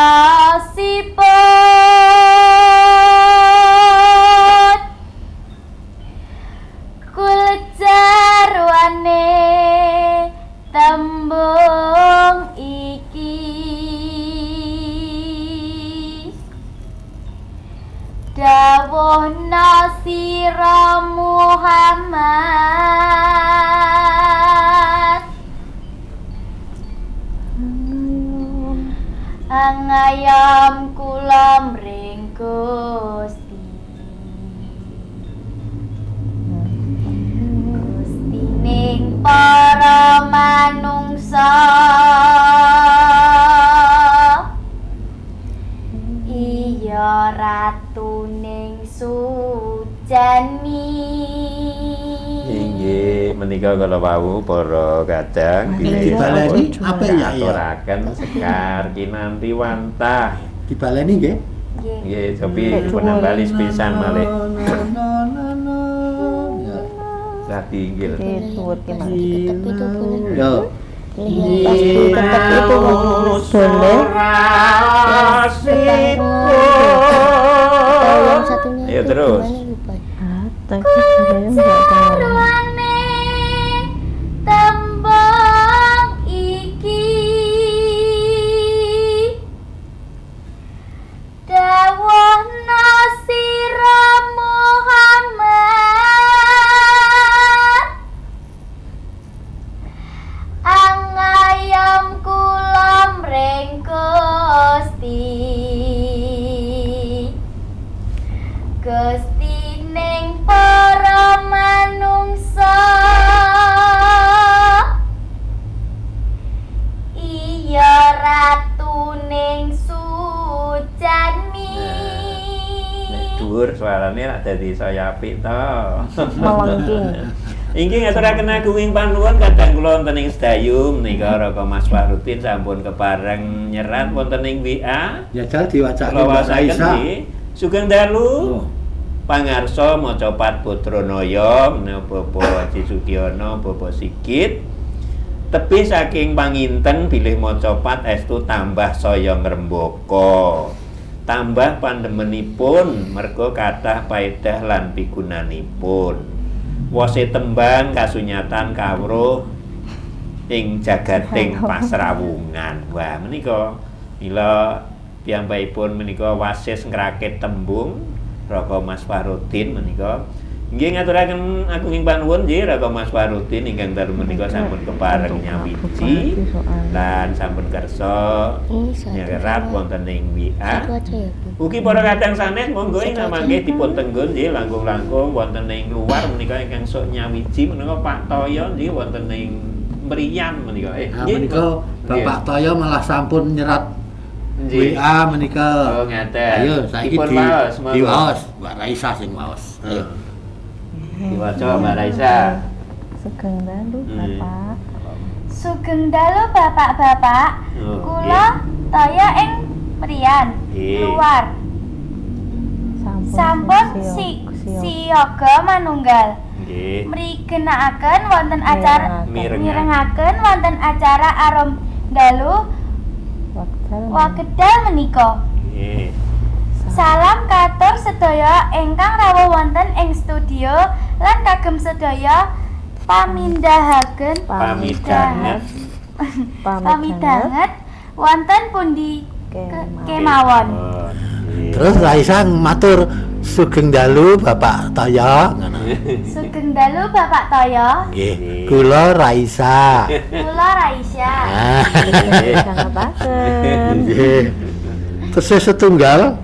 kul jarwane tembung iki dawuh nasira Muhammad angayam kula mring Gusti Gusti ning para manungsa iya ratuning sujani Inggih menika kala wau para kadang dibaleni apa ya ya? aturaken Sekar Kinanti Wantah. Dibaleni nggih? Nggih, tapi penambali sepisan malih. Lah tinggal. Dituwut ki Mas. Tapi itu boleh. Yo. Pasti tetep itu boleh. Yang satunya Ayo itu terus. gimana lupa. Tak kira enggak tahu. Sarwane tembung iki dawuh nasira Muhammad angayam kula mring Gusti Gusti ning para manungsa iya ratu ning sujani Nek dhuwur suarane lak dadi saya apik to. Melengking. Inggih ngaturaken agunging panuwun kadang kula wonten ing sedayung menika Raka Mas Farudin sampun kepareng nyerat wonten ing WA. Ya jal diwacake Kula Mbak wasaken Raisa. nggih. Sugeng dalu. Pangarsa maca Pat Putranaya menapa Haji Sugiono Bapa Sigit. Tebih saking panginten bilih maca Pat estu tambah saya ngrembaka. Tambah pandemenipun merga kathah paedah lan pigunanipun. Wose tembang kasunyatan kawruh ing jagating pasrawungan. Wah menika mila piyambakipun menika wasis ngrakit tembung Raka Mas Farudin menika nggih ngaturaken agunging panuwun nggih Raka Mas Farudin ingkang dalu menika sampun kepareng nyawiji lan sampun kersa nyerat wonten ing WA. Satu aja ya Bu. Ugi para kadang sanes monggo ing mangke dipun tenggun nggih langkung-langkung wonten ing luar menika ingkang sok nyawiji menika Pak Toyo nggih wonten ing merian menika. Menika Bapak Toyo malah sampun nyerat WA menika. Oh, ngaten. Ayo saiki diwaos Mbak Raisa sing waos. Ayo. Diwaca Mbak Raisa. Sugeng dalu Bapak. Sugeng dalu bapak-bapak. Kula Toyo ing mriyan luar. Sampun siyaga manunggal. Nggih. Mrigenaken wonten acara mirengaken wonten acara arum dalu wagedal menika. Nggih. Salam katur sedaya ingkang rawuh wonten ing studio lan kagem sedaya pamidanget wonten pundi kemawon. Terus Raisa matur sugeng dalu Bapak Toyo ngono. Sugeng dalu Bapak Toyo. Nggih, kula Raisa. Kula Raisa. Nggih. Tesih setunggal.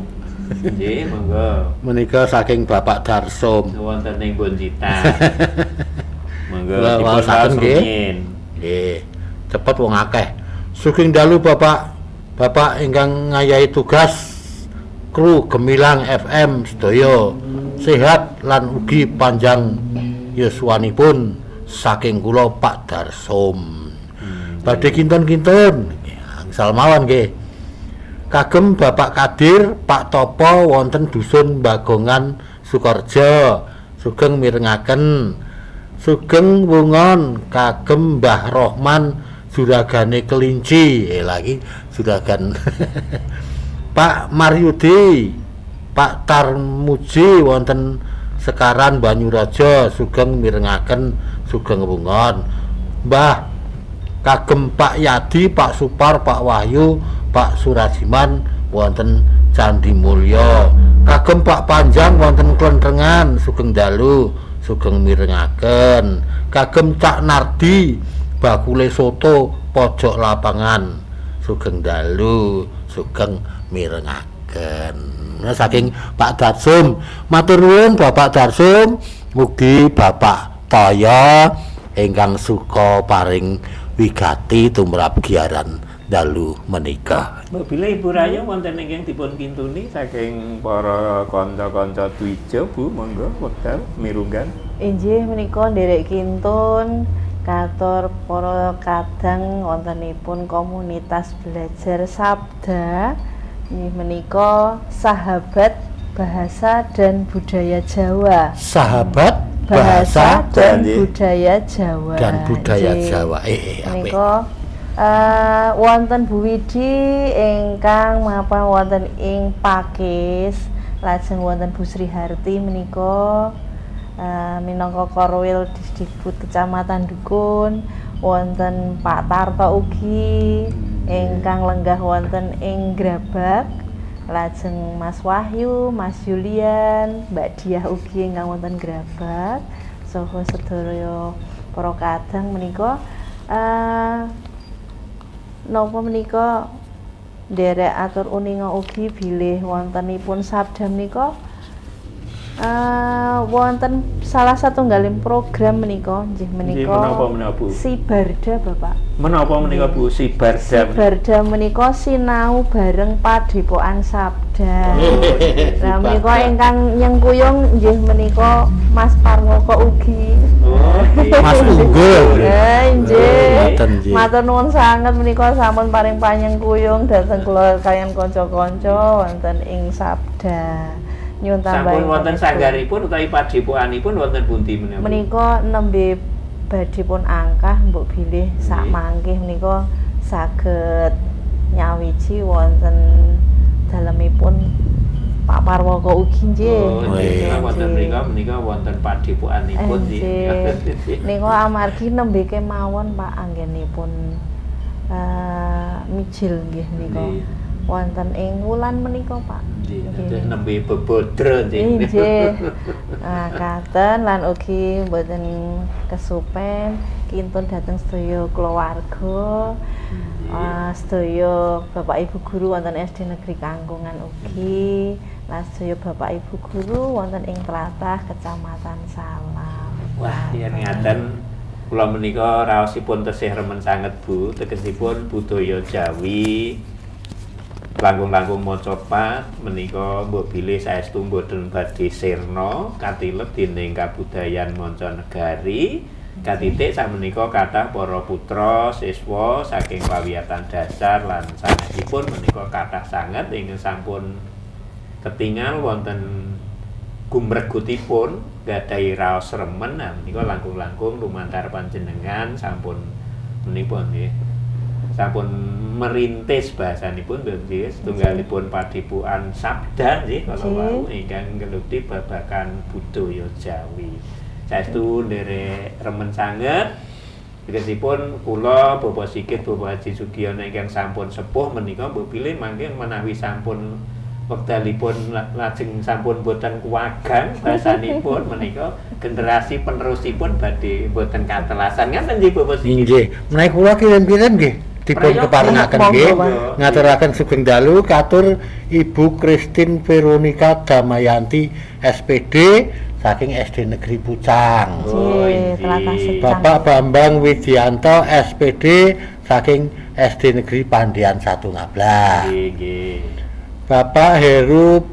Nggih, monggo. Menika saking Bapak Darsum. Wonten ing Bonjita. Monggo dipun nggih. Nggih. Cepet wong akeh. Sugeng dalu Bapak ingkang ngayahi tugas kru Gemilang FM sedaya sehat lan ugi panjang yuswanipun saking kula Pak Darsum. Badhe kinten-kinten angsal mawon nggih. Kagem Bapak Kadir Pak Topo wonten dusun Bagongan Sukorejo sugeng mirengaken. Sugeng wungon kagem Mbah Rohman Juragane Kelinci lagi juragan Pak Maryudi Pak Tarmuji wonten Sekaran Banyuraja sugeng mirengaken sugeng wungon. Mbah kagem Pak Yadi Pak Supar Pak Wahyu Pak Surajiman wonten Candi Mulya. Kagem Pak Panjang wonten Klentrengan sugeng dalu sugeng mirengaken. Kagem Cak Nardi bakule soto pojok lapangan sugeng dalu sugeng mirengaken. Nah, saking Pak Darsum matur nuwun Bapak Darsum mugi Bapak Toyo ingkang suka paring wigati tumrap giaran dalu menika. Bila Ibu Rayo wonten ingkang dipun kintuni saking para kanca-kanca Dwija Bu, monggo wekdal mirunggan. Inggih menika nderek kintun katur para kadang wontenipun komunitas belajar sabda. Ini menika sahabat bahasa dan budaya Jawa. Sahabat bahasa dan budaya Jawa. Dan budaya Jawa. Menika wonten Bu Widi ingkang mapan wonten ing Pakis, lajeng wonten Bu Sri Harti menika minangka Korwil Disdikbud Kecamatan Dukun, wonten Pak Tarto ugi ingkang lenggah wonten ing Grabak, lajeng Mas Wahyu, Mas Julian, Mbak Diah ugi ingkang wonten Grabak, saha sedaya para kadang menika napa menika nderek atur uninga ugi bilih wontenipun sabda menika wonten salah satunggaling program menika nggih menika Sibarda Bapak. Menapa menika Bu Sibarda? Sibarda menika sinau bareng Padepokan Sabda. Lah menika ingkang nyengkuyung nggih menika Mas Parmoko ugi. Mas Unggul. Nggih. Matur nuwun sanget menika sampun paring panyengkuyung dhateng kula kaliyan kanca-kanca wonten ing Sabda. Nyuwun tambahi. Sampun wonten sanggaripun utawi padepokanipun wonten pundi menika? Menika nembe badhe pun angkah mbok bilih sak mangkih menika saged nyawiji wonten dalemipun Pak Parwoko ugi nggih. Wonten menika wonten padepokanipun nggih. Nika amargi nembe kemawon Pak anggenipun mijil nggih menika. Wonten ing wulan menika Pak. Nggih. Nembe bebodro nggih. Nggih. Katen lan ugi mboten kesupen kintun dhateng sedaya kulawarga. Sedaya Bapak Ibu guru wonten SD Negeri Kangkungan ugi. Lan sedaya Bapak Ibu guru wonten ing tlatah Kecamatan Salam. Wah, yen ngaten Kula menika raosipun tesih remen sanget Bu, tegesipun budaya Jawi. Langkung-langkung macapat menika mbok bilih saestu mboten badhe sirna katilet dening kabudayan mancanegari. Katitik sakmenika kathah para putra siswa saking pawiyatan dasar lan sanesipun menika kathah sanget ingkang sampun ketingal wonten gumregutipun gadhahi raos remen. Nah menika langkung-langkung lumantar panjenengan sampun menika nggih sampun merintis bahasanipun nggih setunggalipun padipuan sabda nggih kala wau ingkang ngelukti babagan budaya Jawi. Saestu nderek remen sanget tegesipun kula Bapak Sigit Bapak Haji Sugiono ingkang sampun sepuh menika mbok pilih mangke menawi sampun wekdalipun lajeng sampun boten kuwagang bahasanipun menika generasi penerusipun badhe boten katelasan ngaten nggih Bapak Sigit. Nggih, menawi kula kirim-kirim nggih dipun keparengaken nggih ngaturaken sugeng dalu katur Ibu Christine Veronica Damayanti SPD saking SD Negeri Pucang. Bapak Bambang Widianto SPD saking SD Negeri Pandian 1 Ngablah. Bapak Heru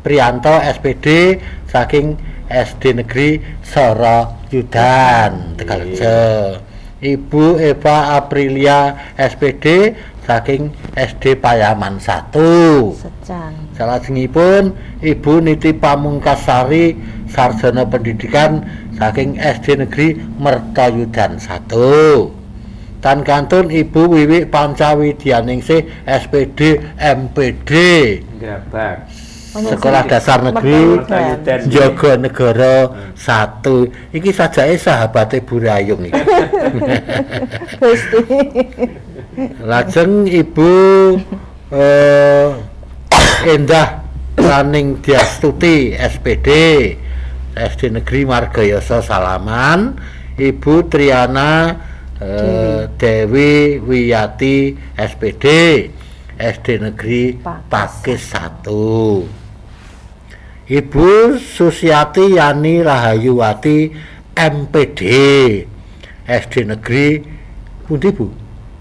Priyanto SPD saking SD Negeri Soro Yudan Tegalrejo. Ibu Eva Aprilia SPD saking SD Payaman 1. Secang. Salajengipun Ibu Niti Pamungkasari Sarjana Pendidikan saking SD Negeri Mertoyudan 1. Tan kantun Ibu Wiwi Pancawidianingsih SPD MPD Grabak Sekolah Dasar Negeri Jogonegoro 1. Iki sajake sahabate Bu Rayung iki. Lajeng Ibu Endah Raning Diastuti SPD SD Negeri Margayasa Salaman. Ibu Triana Dewi Wiyati SPD SD Negeri Pakis 1. Ibu Susiati Yani Rahayuwati MPD SD Negeri pundi Bu?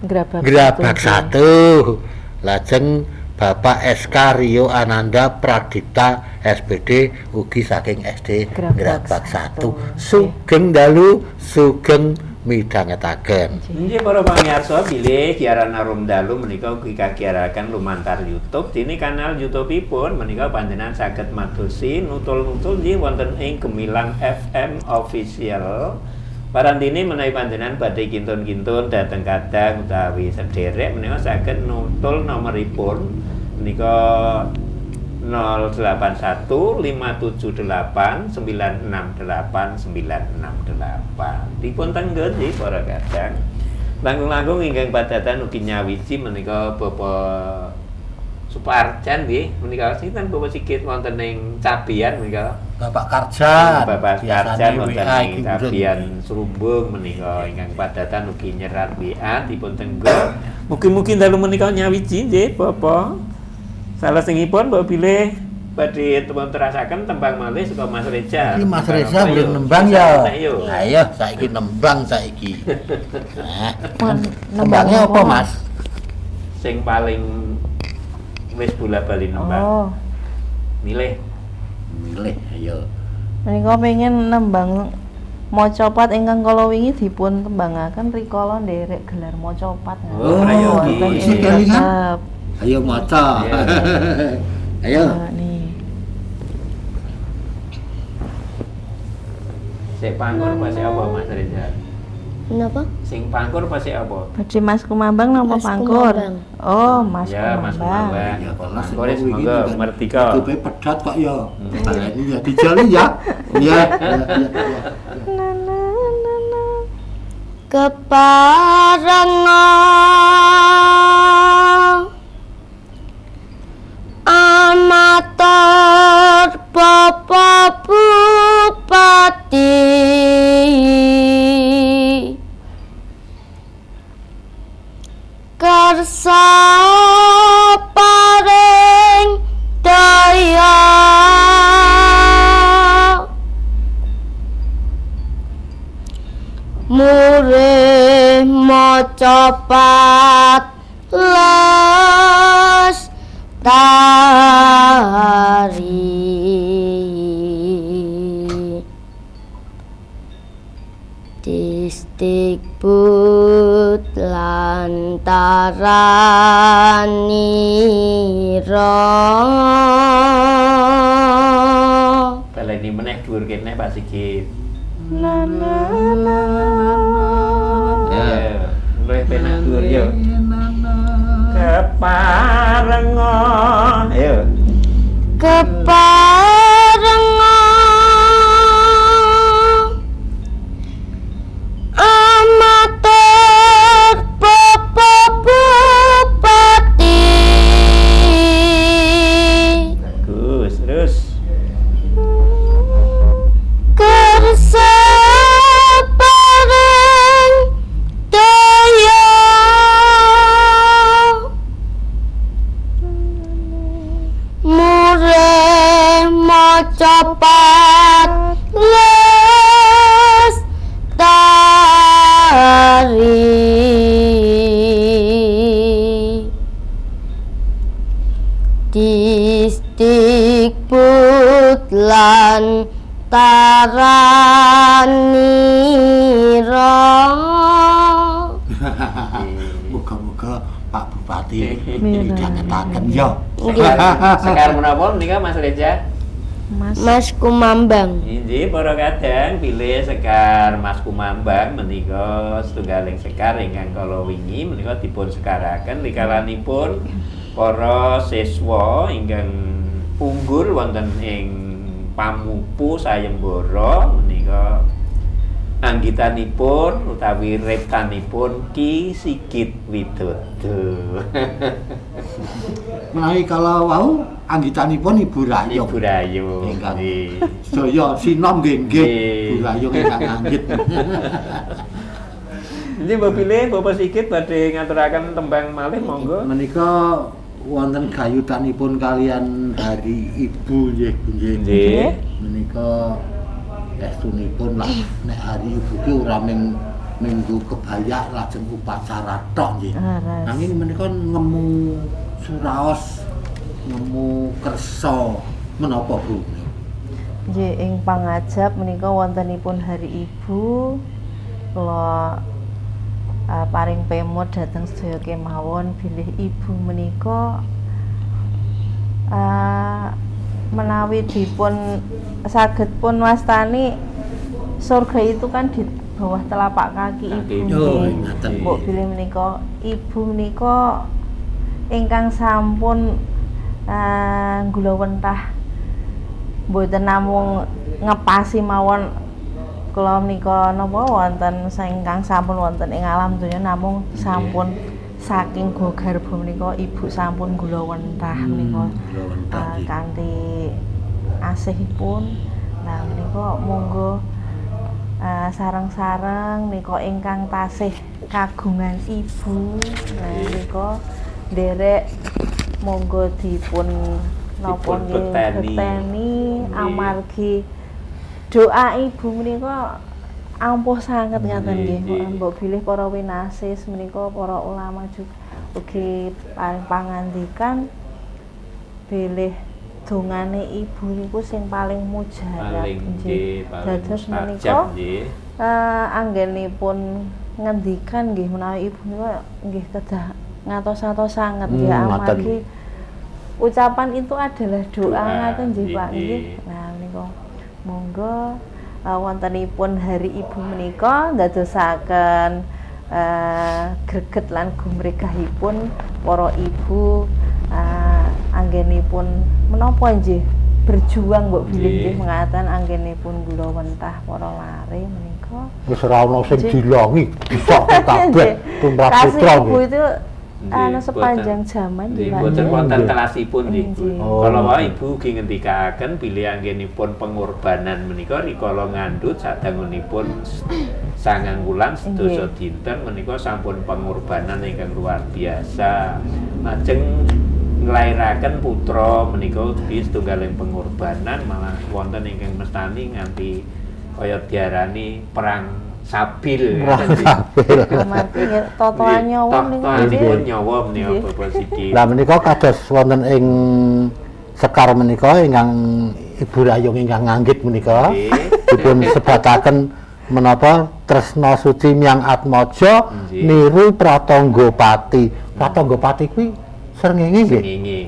Grabak 1. Lajeng Bapak SK Rio Ananda Pradipta SPD ugi saking SD Grabak 1. Sugeng dalu sugeng midhangetaken. Nggih para pamirsa bilih giaran arum dalu menika ugi kagiaraken lumantar YouTube. Dene kanal YouTube-ipun menika panjenengan saged madosi nutul-nutul nggih wonten ing Gemilang FM Official. Parantine menawi panjenengan badhe kintun-kintun dhateng kadang utawi sederek menika saged nutul nomoripun menika 081 578 968 968. Dipun tengger nggih para kadang. Langkung-langkung ingkang padatan ugi nyawiji menika Bapak Suparjan nggih, menika sinten Bapak Sigit wonten ing Cabian menika. Bapak Karjan. Bapak Karjan wonten ing Cabian Serumbung menika ingkang padatan ugi nyerat WA dipun tengger. Mugi-mugi dalu menika nyawiji nggih Bapak. Salah singipun mbok pilih badhe tembang terasaken tembang malih saka Mas Reza. Iki Mas Reza belum nembang ya. Ayo saiki nembang saiki. Nah, nembangnya apa Mas? Sing paling wis bola-bali nembang. Oh. Milih. Ayo. Menika pengen nembang macapat ingkang kala wingi dipun tembangaken rikala nderek gelar macapat. Oh, ayo iki. Ayo maca. Ayo. Nih. Sing pangkur pasti apa Mas Reza? Kenapa? Sing pangkur pasti apa? Badhe Mas Kumambang napa pangkur? Oh, Mas Ya, Mas Kumambang. Mas Kore semoga merdeka. Hidupe pedat kok ya. Ini ya dijali ya. Iya. Keparengan amatur Bapak Bupati kersa paring daya Murih maca pat lestari Distikbud lantaranira Baleni meneh dhuwur kene Pak Sigit. Na na na. Ya, luwih penak dhuwur yo. Keparenga. Ayo. Keparenga amatur Bapak Bupati. Bagus, terus. Kersa bareng daya murih maca pat lestari Distikbud lantaranira Muga-muga Pak Bupati midhangetaken ya. Sekar menapa menika Mas Reja? Mas Kumambang. Inggih para kadang bilih sekar Mas Kumambang menika setunggaling sekar ingkang kala wingi menika dipun sekaraken likalanipun para siswa ingkang unggul wonten ing Pamupu Sayembara menika anggitanipun utawi reptanipun Ki Sigit Widodo. Menawi kala wau anggitanipun Ibu Rayung. Ibu Rayung. Ingkang sedaya sinom nggih Ibu Rayung ingkang anggit. Jadi Mbak Pilih, Bapak Sigit badhe ngaturaken tembang malih monggo. Menika wonten gayutanipun kalian Hari Ibu nggih nggih. Menika estunipun lah nek Hari Ibu ki ora minggu kebaya lajeng upacara tok nggih. Nanging menika ngemu suraos, ngemu kersa menapa Bu? Nggih ing pangajap menika wontenipun Hari Ibu kula paring pemut dhateng sedaya kemawon bilih ibu menika menawi dipun saged pun wastani surga itu kan di bawah telapak kaki ibu. Mbok bilih menika ibu menika ingkang sampun nggulawentah mboten namung ngepasi mawon kula menika napa wonten ingkang sampun wonten ing alam donya namung sampun saking go garba menika ibu sampun nggulawentah menika kanthi asihipun. Nah menika monggo sareng-sareng menika ingkang tasih kagungan ibu. Nah menika nderek monggo dipun napa beteni amargi doa ibu menika ampuh sanget ngaten nggih. Mbok bilih para winasis menika para ulama juga ugi pangandikan bilih dongane ibu niku sing paling mujarab nggih. Dados menika anggenipun ngendikan nggih menawi ibu niku nggih kedah ngatos-atos sanget nggih amargi ucapan itu adalah doa ngaten nggih Pak nggih. Nah menika monggo wontenipun Hari Ibu menika ndadosaken greget lan gumregahipun para ibu anggenipun menapa nggih berjuang mbok bilih nggih mengaten anggenipun gulawentah para lare menika wis ora ana sing dilangi bisa kabeh tumrap putra nggih. Sepanjang zaman nggih boten wonten kelasipun nggih. Kala wae ibu ugi ngendikaken bilih anggenipun pengorbanan menika rikala ngandhut sadangunipun 9 wulan sedasa dinten menika sampun pengorbanan ingkang luar biasa. Lajeng nglairaken putra menika ugi setunggaling pengorbanan malah wonten ingkang mestani nganti kaya diarani perang sabil. Amargi totoan nyawa niku. Totoanipun nyawa menika Bapak Siki. Lah menika kados wonten ing Sekar menika ingkang Ibu Rayung ingkang nganggit menika dipun sebataken menapa tresna suci Myang Atmaja niru Pratanggapati. Pratanggapati kuwi srengenge nggih.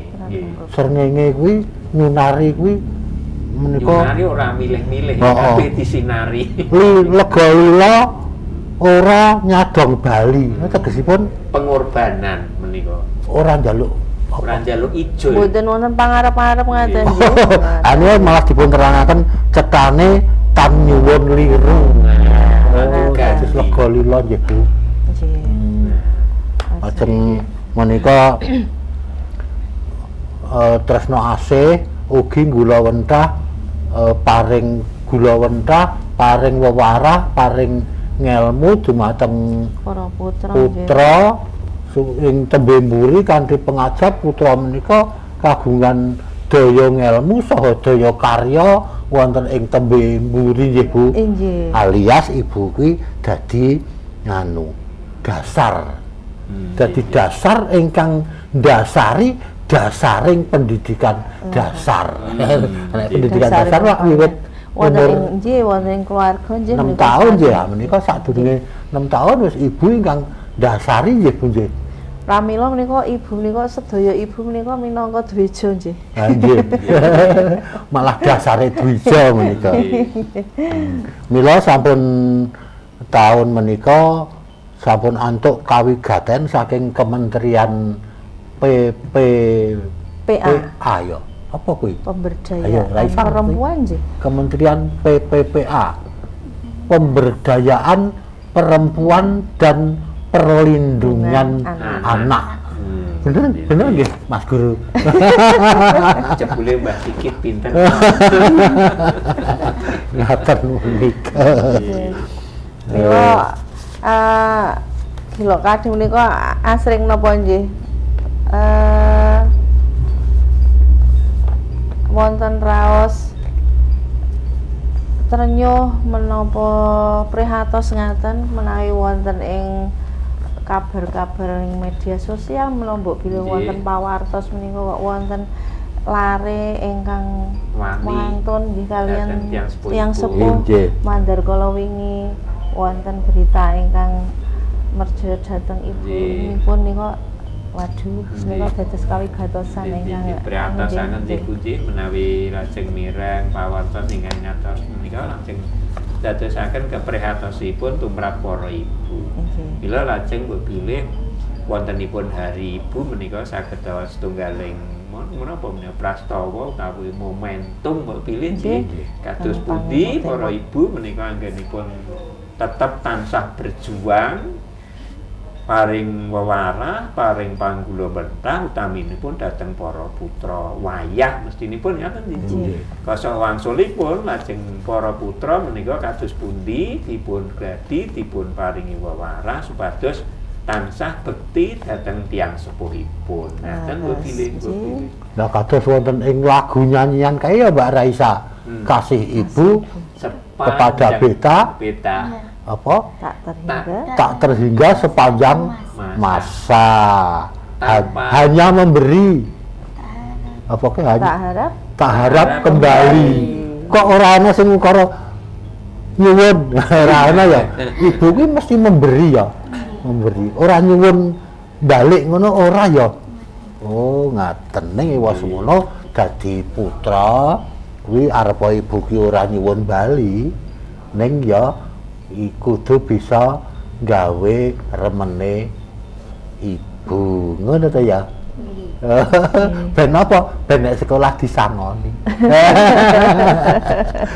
Srengenge kuwi nyunari kuwi menika nyunari ora milih-milih kabeh disinari. Lega lila ora nyadong bali. Tegesipun pengorbanan menika. Ora njaluk ijo. Mboten wonten pangarep-arep ngaten nggih. Ane malah dipun terangaken cetane tan nyuwun liru. Kados lega lila nggih Bu. Nggih. Ajeng menika tresna asih ugi gula wentah paring gula wentah, paring wewarah, paring ngelmu dumateng para putra ing tembe mburi kanthi pengajap putra menika kagungan daya ngelmu saha daya karya wonten ing tembe mburi nggih Bu. Alias ibu kuwi dadi dasar. Dadi dasar ingkang ndasari dasaring pendidikan dasar. Pendidikan dasar wak wiwit wonten ing keluarga nggih 6 tahun nggih menika sadurunge 6 tahun wis ibu ingkang dasari nggih Bu nggih. Pramila menika ibu menika sedaya ibu menika minangka dwija nggih. Ha nggih. Malah dasare dwija menika. Mila sampun tahun menika sampun antuk kawigaten saking Kementerian PPPA ya. Apa kuwi? Pemberdayaan perempuan nggih. Kementerian PPPA. Pemberdayaan Perempuan dan Perlindungan Anak. Bener nggih Mas Guru. Jebule Mbah Sikit pinten. Ngaten menika. Kilo kadang menika asring napa nggih? Wonten raos trenyuh menapa prihatos ngaten menawi wonten ing kabar-kabar ing media sosial menawa bilih wonten pawartos menika kok wonten lare ingkang wantun nggih kaliyan tiyang sepuh mandhar kala wingi wonten berita ingkang merja dhateng ibunipun nika waduh menika dados kawigatosan ingkang priatosaken ibu nggih menawi lajeng mireng pawartos ingkang nyatos menika lajeng dadosaken keprihatosipun tumrap para ibu. Bila lajeng bilih wontenipun hari ibu menika saged setunggaling menapa menika prastawa utawi momentum bilih nggih kados pundi para ibu menika anggenipun tetep tansah berjuang paring wewarah, paring panggula bentah utaminipun dhateng para putra wayah mestinipun ngaten nggih. Kasa wangsulipun lajeng para putra menika kados pundi dipun gladi dipun paringi wewarah supados tansah bekti dhateng tiyang sepuhipun. Ngaten kula pilih. Lah kados wonten ing lagu nyanyian kae ya Mbak Raisa. Kasih Ibu kepada beta. Apa? Tak terhingga sepanjang masa. Hanya memberi. Apa ke hanya? Tak harap kembali. Kok ora ana sing ukara nyuwun. Ora ana ya. Ibu ki mesti memberi ya. Memberi. Ora nyuwun balik ngono ora ya. Oh, ngaten ning wis ngono dadi putra kuwi arep ibu ki ora nyuwun bali ning ya kudu bisa gawe remene ibu ngono ta ya. Ben apa? Ben nek sekolah disangoni.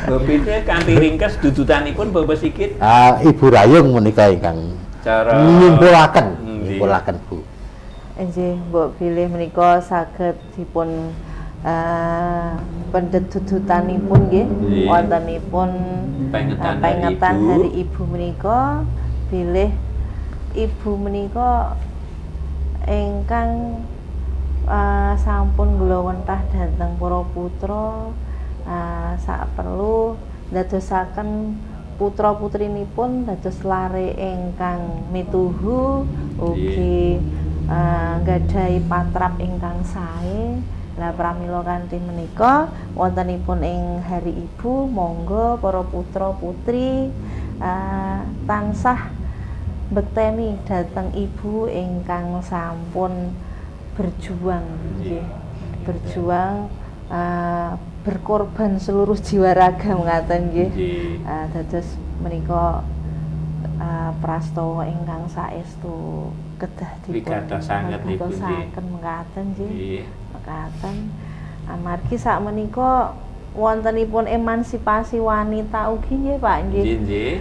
Bapak kanthi ringkes dudutanipun Bapak Sikit. Ibu Rayung menika ingkang cara nyimpulaken Bu. Nggih, mbok bilih menika saged dipun pendedudutanipun nggih wontenipun pengetan hari ibu menika bilih ibu menika ingkang sampun glawentah dhateng para putra sak perlu ndadosaken putra-putrinipun dados lare ingkang mituhu ugi nggadhahi patrap ingkang sae. Lah pramila kanthi menika wontenipun ing Hari Ibu, monggo para putra-putri tansah bekteni dhateng ibu ingkang sampun berjuang nggih. Berjuang berkorban seluruh jiwa raga ngaten nggih. Dados menika prastawa ingkang saestu kedah dipun sanget mekaten nggih. Mekaten amargi sakmenika wontenipun emansipasi wanita ugi nggih Pak nggih. Nggih.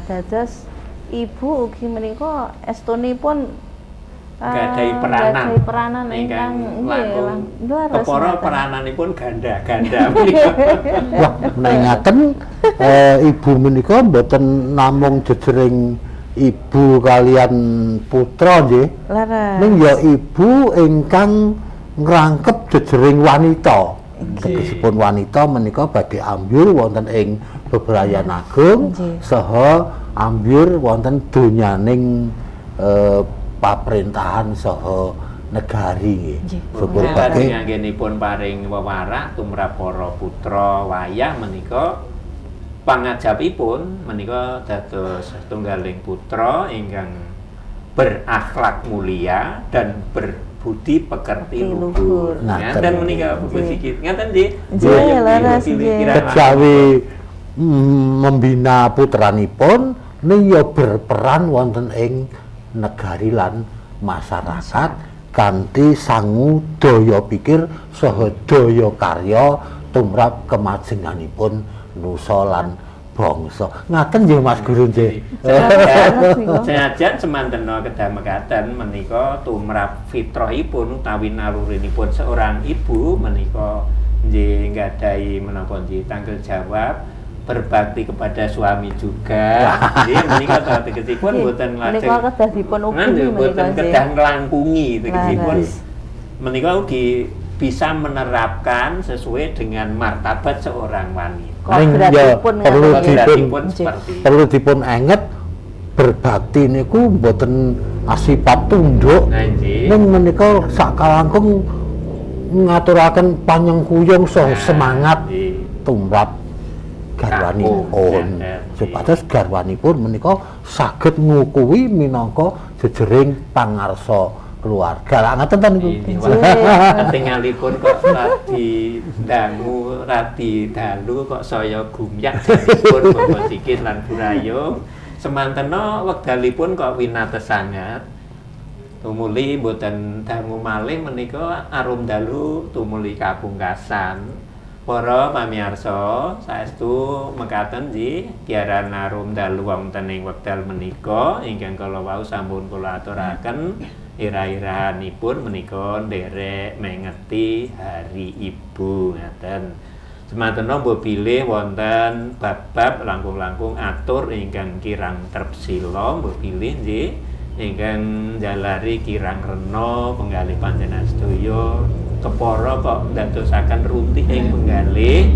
Dados ibu ugi menika estunipun gadhahi peranan ingkang langkung leres. Kepara perananipun ganda-ganda. Wah, menawi ibu menika mboten namung jejering ibu kalian putra nggih. Ning ya ibu ingkang ngrangkep jejering wanita. Tegesipun wanita menika badhe ambyur wonten ing bebrayan agung saha ambyur wonten donyaning pamerintahan saha negari nggih. Syukur badhe anggenipun paring wewarak tumrap para putra wayah menika pangajapipun menika dados tunggaling putra ingkang berakhlak mulia dan berbudi pekerti luhur. Ngaten menika Bu Sikit. Ngaten nggih. Kejawi membina putranipun niya berperan wonten ing negari lan masyarakat kanthi sangu daya pikir saha daya karya tumrap kemajenganipun nusa lan bangsa. Ngaten nggih Mas Guru nggih. Senajan semantena kedah mekaten menika tumrap fitrahipun utawi nalurinipun seorang ibu menika nggih nggadahi menapa nggih tanggung jawab berbakti kepada suami juga. Nggih menika tegesipun boten lajeng menika kedah dipun ukumi boten kedah nglangkungi tegesipun menika ugi bisa menerapkan sesuai dengan martabat seorang wanita. Perlu dipun enget berbakti niku mboten asipat tunduk. Ning menika sakalangkung ngaturaken panyengkuyung saha semangat tumrap garwanipun supados garwanipun menika saged ngukuhi minangka jejering pangarsa keluarga. Lah ngaten ta niku. Ketingalipun kok radi dangu, radi dalu kok saya gumyak janipun Bapak Sikit lan Bu Rayung. Semantena wekdalipun kok winates sanget. Tumuli mboten dangu malih menika arum dalu tumuli kapungkasan. Para pamirsa, saestu mekaten nggih kiaran arum dalu wonten ing wekdal menika ingkang kala wau sampun kula aturaken ira-irahanipun menika nderek mengeti Hari Ibu ngaten. Semantena mbok bilih wonten bab-bab langkung-langkung atur ingkang kirang trepsila mbok bilih nggih ingkang jalari kirang rena penggalih panjenengan sedaya kepara kok ndadosaken runtih ing penggalih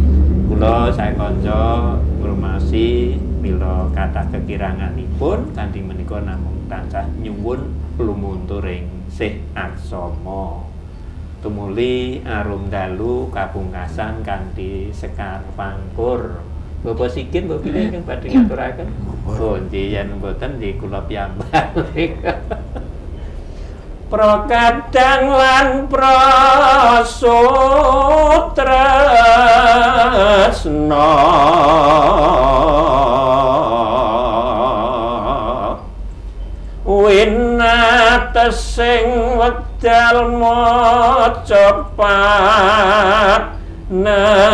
kula sae kanca ngurmasi mila kathah kekiranganipun kanthi menika namung tansah nyuwun lumuntur ing sih aksama tumuli arum dalu kapungkasan kanthi sekar pangkur. Bapak Sikit mbok bilih ingkang badhe ngaturaken. Oh nggih yen mboten nggih kula piyambak. Prakadang lan prasutresna winatesing wekdal macapat nanggih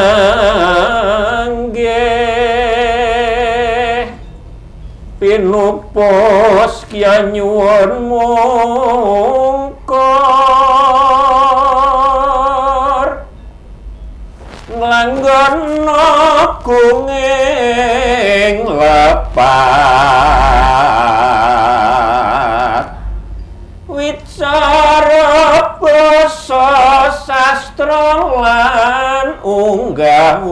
pinupus kya nyuwun mungkor nglanggono kunging lepat wicara basa sastra lan unggah-ungguh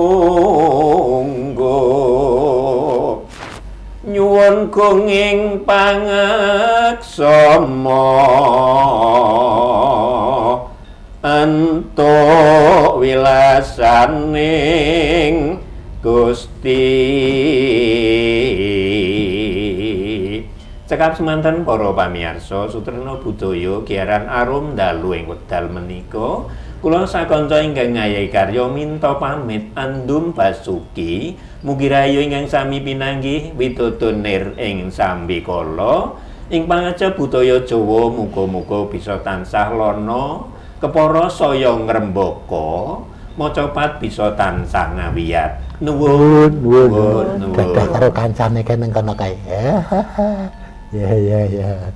nuwun gunging pangaksama entuk wilasaning Gusti. Cekap semanten para pamirsa Sutrena Budaya Giaran Arum Dalu ing wekdal menika kula sakanca ingkang ngayahi karya minta pamit andum basuki mugi rahayu ingkang sami pinanggih witutunir ing sambikala ing pangajab budaya Jawa muga-muga bisa tansah lana kepara saya ngrembaka macapat bisa tansah ngawiyat nuwun Beda karo kancane kene kono kae. Ya.